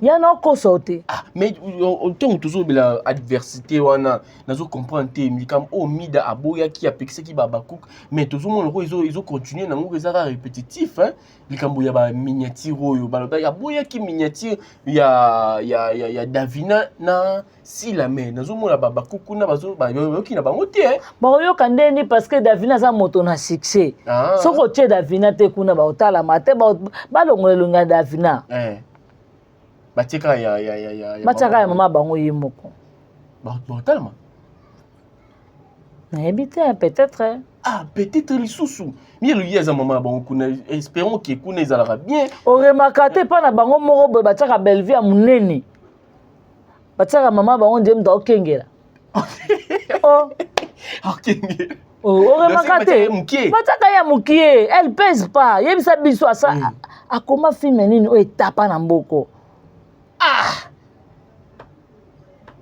ya na kosote mais ntongo tozobela adversité wana nazo comprendre te mikam mida aboya ki apekisaki babakuk mais tozomona ko izo continuer nango ezaka répétitif likambo ya ba miniature oyo baloba ya boya ki miniature ya Davina na Silame nazomona babakuku na bazo bayoki na bango te bayoka ndeni parce que Davina za moto na succès soko tie Davina te kuna ba otala mate ba longolelunga Davina batika ya mama bango yimoko ba otala ma Peut-être. Ah, peut-être les sous-sous. Mais le yeza maman bon espérons que kuna ezalaka bien. O remarquate pas na bango moko boy bataka Bellevue à munene. Bataka maman bango ndem da okengela. Oh. Okengela. Oh, remarquate. Bataka ya mukie, elle pèse pas. Yebisa biso asa akoma film nini o etapa na mboko. Ah.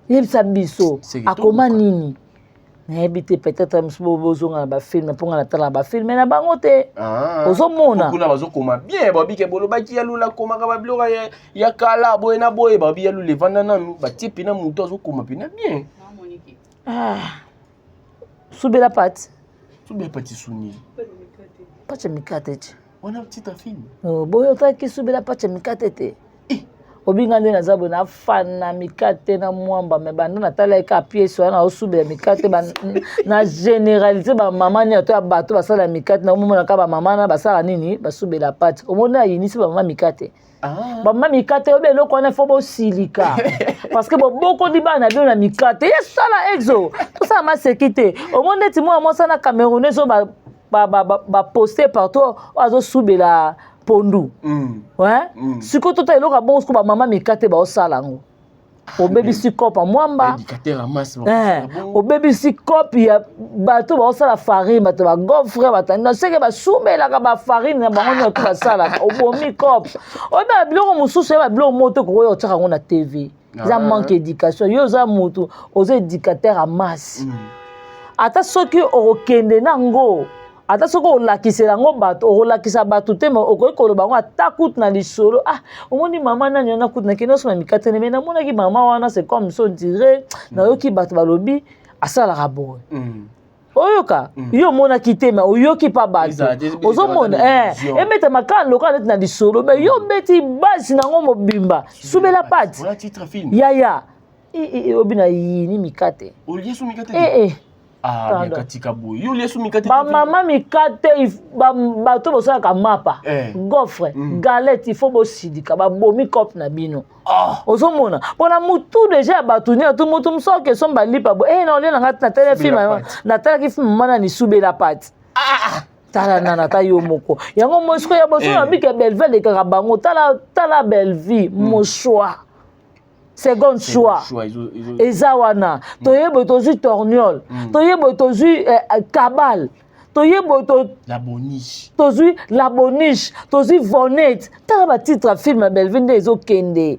Yebisa biso akoma nini. N'habite peut-être msubozonga ba film pour na tala ba film na bango te. Ozomona. Kuna bazokoma bien babi ke bolo baki ya lula koma ka babilora ya kala boye na boye babi ya lule vanda na ba tipi na muto azokoma pina bien. Subela pati. Subela pati suni. Pacha mikate te. Wana petite film. Boyo taki subela pacha mikate te. Obinga nde naza bona fana mikate na mwamba me banda na tala ka pièce wana osubela mikate na généralité ba mama ni to ya bato basala mikate na omona ka ba mama na basala nini basubela pati omona yinisi ba mama mikate ba mama mikate obe eloko wana fo bo silika parce que beaucoup di bana bio na mikate ya sala exo to ça ma sécurité omona ti moi na Camerounais so ba poster partout azo subela pondu. Ouais. Siko tota eloko bon ko ba mama mikate ba osala ngo. O baby si kopa mwamba. Indicateur amasse ba. O baby si kopi ya bato ba osala farine bato ba gofre bato. Na seke ba subela ka ba farine na bango nyoto ba sala. O bomi kop. O ba biloko mususu ba biloko moto ko yo tsaka ngo na TV. Ça manque d'éducation. Yo za mutu ozo éducateur amasse. Ata soki okende nango. Ata soko olakisela ngo bato olakisa bato te mo okoloba ngo atakut na lisolo omoni mama nani na kut na kino so na mikate ne na mona ki mama wana c'est comme ça on dirait na yoki bato balobi asala rabo oyoka yo mona kite ma oyoki pa bato ozomona emete makana lokala na lisolo mais yo beti basi na ngo mobimba subela pati ya obina yini mikate oliesu mikate katika boy. Yo lesu mikate. Ba mama mikate bato bosala mapa. Gofre, galette il faut bosidika ba bomi cop na bino. Ozomona. Pona mutu déjà batuni to mutu msoke somba lipa bo. Na ole na ngata na téléfilm na tala ki film mana ni subela pati. Tala nana ta yo moko. Yango mosko ya boso na bike Bellevue de Karabango tala Bellevue mon choix. Second choix. Ezawana. Toyebo tozu torgnole. Toyebo tozu cabal. Toyebo to la boniche. Tozu la boniche. Tozu vonette. Tala ba titre film Bellevue ndezo kende.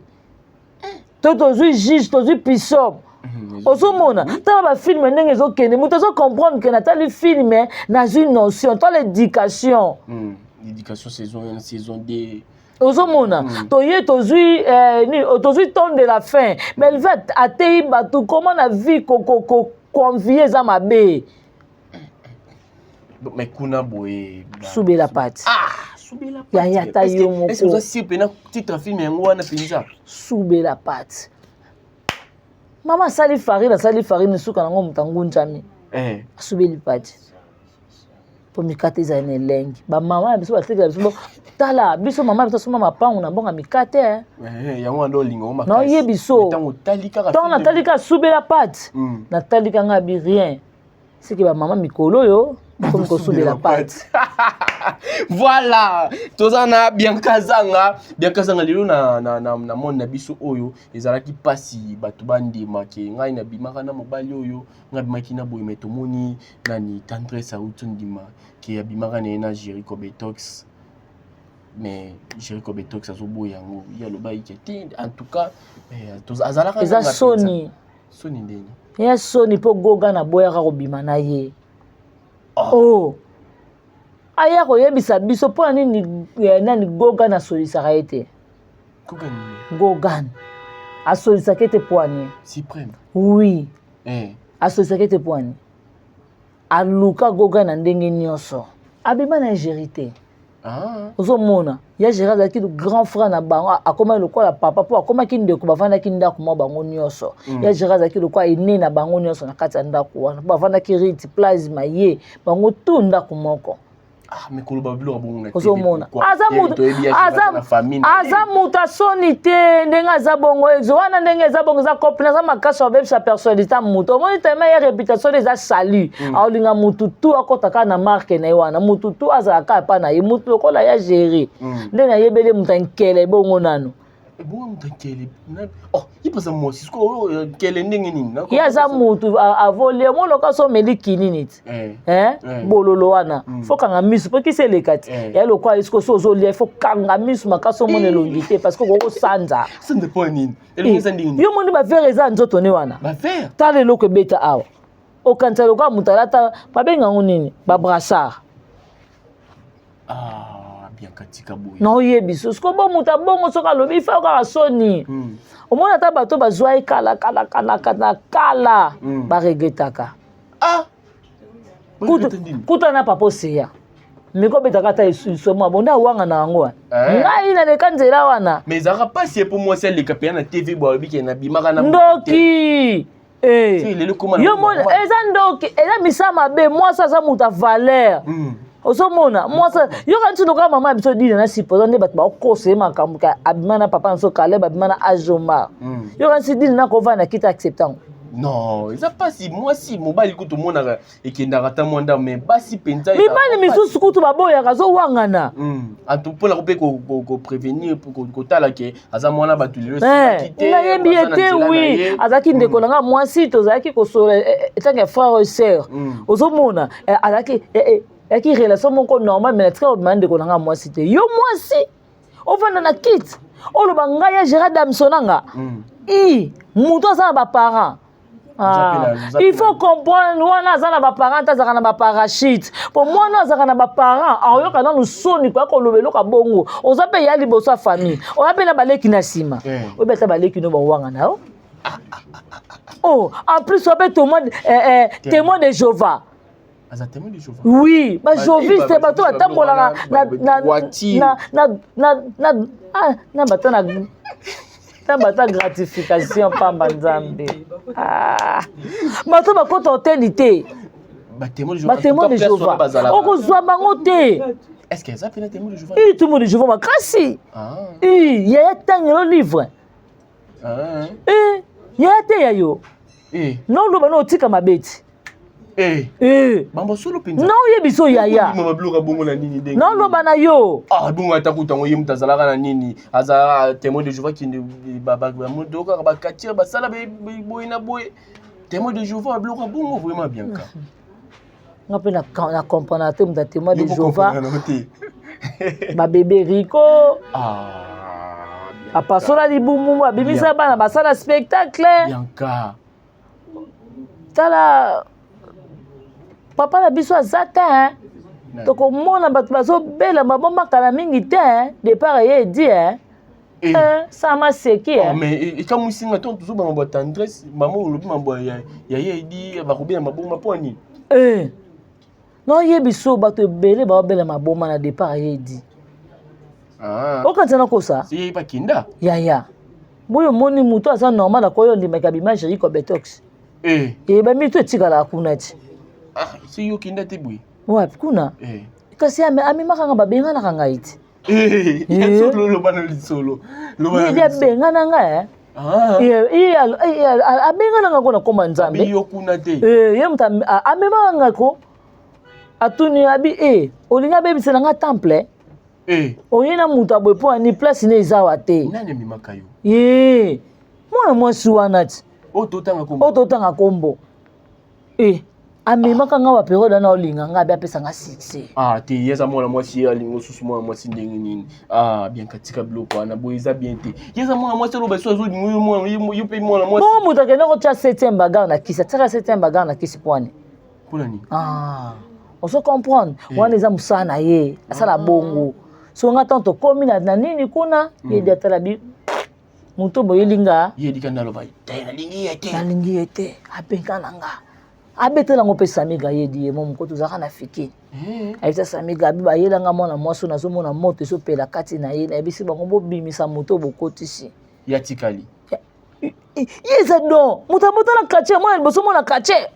Tozu juge, tozu pisop. Ozomona. Tala ba film ndenge zo kende. Muto zo comprendre que natali film na une notion, to l'éducation. L'éducation saison 2. Ozomona toye tozui ton de la fin mais elle va atteindre batou comment la vie convier za mabe mais kuna boye subela pati subela pati ya ta yo moko est-ce que ça si pena titre film yango wana pinza subela pati mama sali farine suka nango mutangu njami subeli pati po mikate za ne lengi ba mama biso batekela biso tala biso mama biso soma mapangu na bonga mikate yango ndo lingo makasi no ye biso tango talika donc na talika subela pati na talika nga bi rien c'est que ba mama mikolo yo comme ko subela pati voilà tozana biankazanga lelo na monde na biso oyo ezalaki pasi bato bandima ke ngai na bimaka na mobali oyo ngai bimaki na boye metomoni nani tendresse auto ndima ke abimaka na Jericho Betox mais Jericho Betox azoboya yango ya loba ikete en tout cas azalaka eza soni ndeni ya soni po goga na boya ka kobima na ye aya koyebisa biso mpo nani gogan asolisaka ye te gogan asolisaka ete poani suprême oui asolisaka ete poani aluka gogan na ndenge nyonso abima na egéri te ozomona ya géri azalaki grand frère na bango akomaki lokola papa mpo akomaki ndeko bavandaki ndako mwa bango nyonso ya géri azalaki lokola ene na bango nyonso na kati ya ndako wana mpo bavandaki rite plasma ye bango tu ndako moko Ah, mais koloba bilo abonga. Ozomona. Aza muta sonité ndenga za bongo exo wana ndenga za bongo za copine za makasa avec sa personnalité muto. Moni tellement ya réputation des salut. Aolinga mutu tu akotaka na marque na wana mutu tu azaka pa na ye mutu lokola ya gérer. Ndenga yebele mutankele bongo nano. Bon mutankele. Oh, il passe moi si ko kele ndenge nini. Ya za mutu avole mo lokaso meliki nini ti. Bololo wana. Faut kanga misu po ki se lekati. Ya lokwa isko sozo lie faut kanga misu makaso mo nelongité parce que go sanza. Ça ne pas nini. Elongisa ndini. Yo moni ba faire za nzoto ne wana. Ba faire. Tale loko beta awa. Okanta lokwa mutalata babenga nini ba brassard. Ah. Katika boy. Non yebiso sko bo muta bongo soka lobi fa ka soni. Omona ta bato bazwa kala ba regretaka. Ah. Kuta na papose ya. Miko betaka ta isomo bonda wanga na ngo. Ngai na leka nzela wana. Mais ça pas c'est pour moi c'est le capitaine na TV bo biki na bimaka na. Ndoki. Yo mona eza ndoki, eza misama be moi ça muta valeur. Osomona mwasa yo kanti loka mama biso dina na sipozo nde bato ba okose makambo ka abimana papa nso kale babimana ajoma yo kanti dina na kova na kita acceptant non ça pas si moi si mobile kuto mona ekenda kata monda mais basi penza mibali misusu kutu baboya kazo wangana atupola ko pe ko prévenir ko tala ke aza mona batu lelo quitter na yebiete oui azaki ndeko langa mwasi tozaki ko so etanga frère et sœur osomona azaki yaki relation moko normal mais très demande ko nanga moi cité yo moi si on va na kit o lo banga ya Gérard Damsonanga muto ça ba parents il faut comprendre wana za na ba parents ta za na ba parachute pour moi na za na ba parents a yo kana no soni kwa ko lobelo ka bongo o za pe ya liboso famille o za pe na baleki na sima o beta baleki no ba wanga na oh en plus on peut témoin de Jéhovah. Oui, bah Jovis c'est bateau à tambola na bata gratification pamba nzambe bateau ba contenté ba témoin de Jéhovah oko zwa bango te est-ce que ça fait témoin de Jéhovah tout le monde de Jéhovah makasi il y a tant livre il y a te yo non lo bano tika mabeti Bamba solo penza. Non yebiso yaya. Mama bloka bongo na nini dengue. Non lo bana yo. Ah bongo atakuta ngo yemu tazalaka na nini. Aza témoin de Jéhovah qui ne baba modoka ba katia ba sala boy na boy. Témoin de Jéhovah bloka bongo vraiment bien ka. Ngape na comprendre te mta témoin de Jéhovah. Ba bébé Rico. A pasola libumu abimisa bana ba sala spectacle. Bien ka. Tala papa na biso azata toko mona bato bazo bela maboma kala mingi te départ ye dit ça m'a séqué mais quand musinga ton toujours ba mbo tendresse maman lobi mambo ya ye dit ba kubina maboma poni non ye biso bato bele ba bela maboma na départ ye dit okantana ko ça si pa kinda ya boyo moni muto aza normal akoyo ndimaka bimagerie ko betox ba mi to tikala kuna ti si yo kinda te bui wapi kuna kasi ami makanga babenga na kanga iti solo lo bana lisolo lo bana ya benga na nga abenga na nga kona koma nzambe yo kuna te ye mta amema nga ko atuni abi olinga bebisela nga temple oyena mutu aboye po ani place ne ezawa te nani mimaka yo mwana mwasi wana ti ototanga kombo amemaka nga ba periode na olinga nga be apesa nga succès te yeza mwana mwasi alingo susu mwana mwasi ndenge nini bien katika bloko wana boye eza bien te yeza mwana mwasi lo baso azo lingo mwana yo pe mwana mwasi bon mutu akenda ko tia 7e bagarre na kisi tia 7e bagarre na kisi pwani pona nini on se comprendre wana eza musala na ye asala bongo so nga tanto komi na nini kuna ye dia tala bi mutu boye linga ye dikanda lo bai nalingi ete apenga nanga abetela ngo pe samiga yedi ye momo ko tuzaka na fikini ayisa samiga abi ba yelanga mwana mwaso nazo mona moto so pela kati na ye na ebisi bango bo bimisa moto bokotisi ya tikali yeza don muta na kache mwana boso mona kache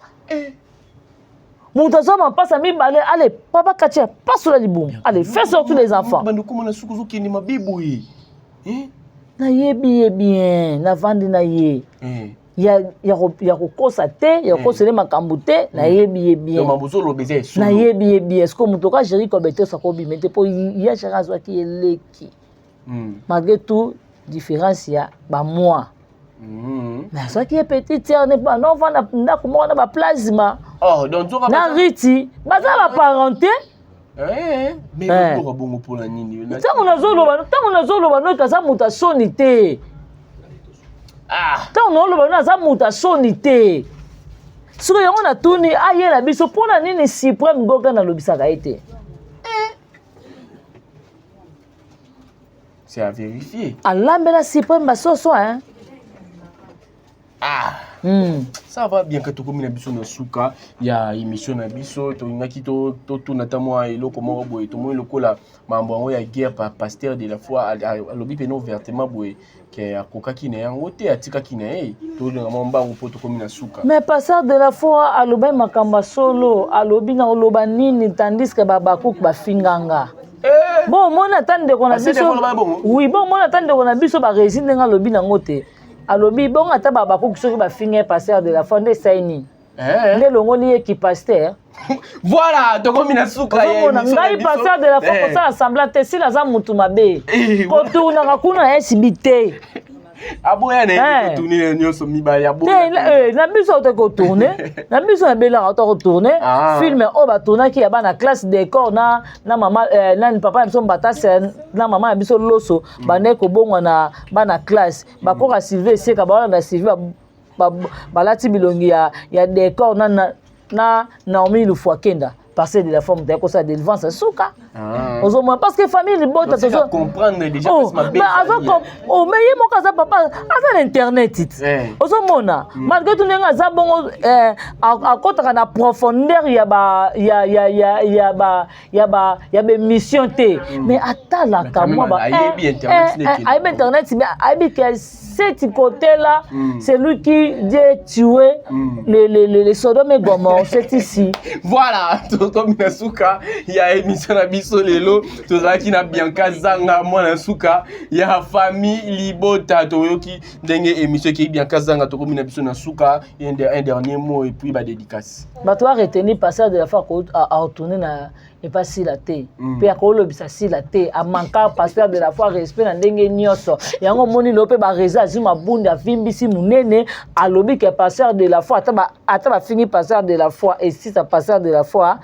Moutazo m'a pas ami balé. Allez, papa Katia, passe sur la liboum. Allez, fais sortir les enfants. Na yebi bien, na vandi na ye. Ya kokosa te, ya kokosa le makambu te, na yebi bien. Na yebi bien. Est-ce que mutoka géri comme était sa kobi mete po ya chera zo ki eleki. Malgré tout, différence ya ba moi. Mais ça qui est petit, on n'est pas non vanda na comment on a ba plasma. Oh, donc tu na riti, ba ça va parenté. Mais bongo pour la nini. Tant on a zolo ba no kaza mutasoni te. Tant on a za mutasoni te. Siko yango na tuni aye la biso pona nini supreme goga na lobisaka ete. C'est à vérifier. Alambela supreme basoso hein. Ça va bien que tu commis la biso na suka, il y a émission na biso, to ngaki to na tamwa eloko moko boye, to mo eloko la mambo ya guerre par pasteur de la foi à lobi peno vertement boye que akokaki na yango te atikaki na ye, to na mamba ngo to commis na suka. Mais pasteur de la foi aloba makamba solo, alobi na oloba nini tandis que babakuk ba finganga. Bon, mon attend de qu'on a biso. Oui, bon, mon attend de qu'on a biso ba résine nga lobi na ngote. Alobi bon ata baba ko kisoki ba finir pasteur de la fondé saini ne longoli qui pasteur voilà donc on mina suka ya ngai pasteur de la foi ça assembler te si la za mutu mabe ko tourna ka kuna esibité aboya na tourner nyoso mibali abo na biso to ko tourner na biso na bela to ko tourner film o ba tourner ki ya bana classe décor na mama na papa biso mbata na mama biso loso bande ko bongwa na bana classe ba ko ka Sylvie seka ba na Sylvie ba lati bilongi ya décor na Naomi Lufuakenda passer de la forme de ça de devant ça souka parce que famille les bottes tu dois comprendre déjà ma belle oh mais il mo kaza papa à l'internet ozomona malgré tout nenga za bongo à kotaka na profondeur ya mission te mais atala ka moi ba internet mais aibi que cet côté là c'est lui qui a tué les Sodome et Gomorrhe c'est ici voilà comme na suka ya émission na biso lelo tozaki na Bianca Zanga mwana suka ya famille Libota toyoki ndenge émission ki Bianca Zanga to komi na biso na suka un dernier mot et puis ba dédicace ba toi retenir passer de la fois à retourner na et pas si la té puis à kolobisa si la té a manquer passer de la fois respect na ndenge nyoso yango moni lope ba reza zuma bunda vimbisi munene alobi que passer de la foi ata ba fini passer de la foi et si ça passer de la foi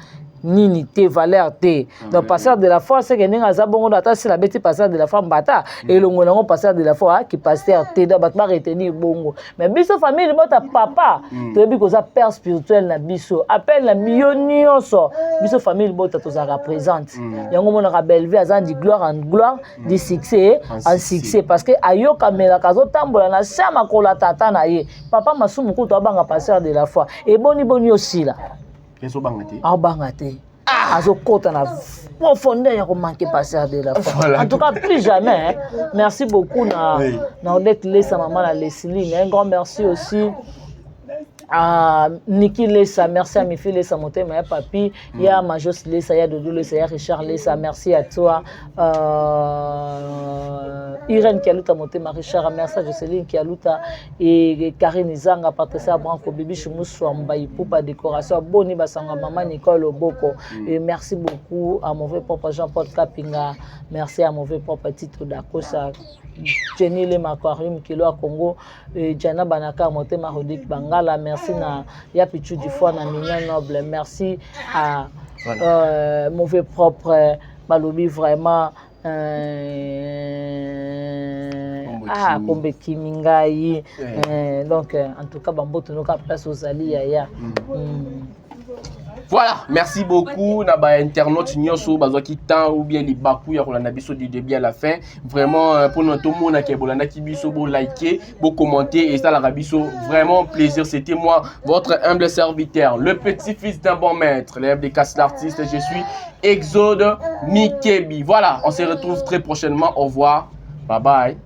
nini te valeur te donc passer de la foi c'est que ninga za bongo ata si la beti passer de la foi mbata et le ngolongo passer de la foi qui passer te da batma retenir bongo mais biso famille bota papa to bi ko za père spirituel na biso appelle la millionioso biso famille bota to za représente yango mona ka belle vie azan di gloire en gloire di succès en succès parce que ayo kamela kazo tambola na sama ko la tata na ye papa masumu ko to abanga passer de la foi et boni aussi là Bangate. Azokota na profondeur ya ko manquer passer de la foi. En tout cas plus jamais. Merci beaucoup na Odette Lessa maman la Leslie. Un grand merci aussi à Niki Lessa, merci à mes filles Lessa Motema et papi, il y a Majos Lessa, il y a Dodo Lessa, il y a Richard Lessa, merci à toi. Irène Kialuta Motema, Richard, merci à Jocelyne Kialuta et Karine Zanga, Patricia Branco, Bibi Chumusso, Mbaye Poupa, décoration, Boni Basanga, Maman Nicole Oboko. Et merci beaucoup à mon vieux papa Jean-Paul Kapinga, merci à mon vieux papa Tito Dakosa, Jenny Lem Aquarium, Kilo à Congo, Diana Banaka, Motema Rodik Bangala, merci na Yapichu du Foie, na Mignon Noble, merci à mon vieux propre Balobi, vraiment. Kombe Kimingai. Donc, en tout cas, Bamboto Noka place aux alliés. Voilà, merci beaucoup. Naba internaute nyoso bazwaki temps ou bien les bakou ya kolanda biso du début à la fin. Vraiment pour notre monde qui bolanda ki biso bo liker, bo commenter et ça la rabiso vraiment plaisir. C'était moi votre humble serviteur, le petit-fils d'un bon maître, l'élève des castes l'artiste. Je suis Exode Mikebi. Voilà, on se retrouve très prochainement. Au revoir. Bye bye.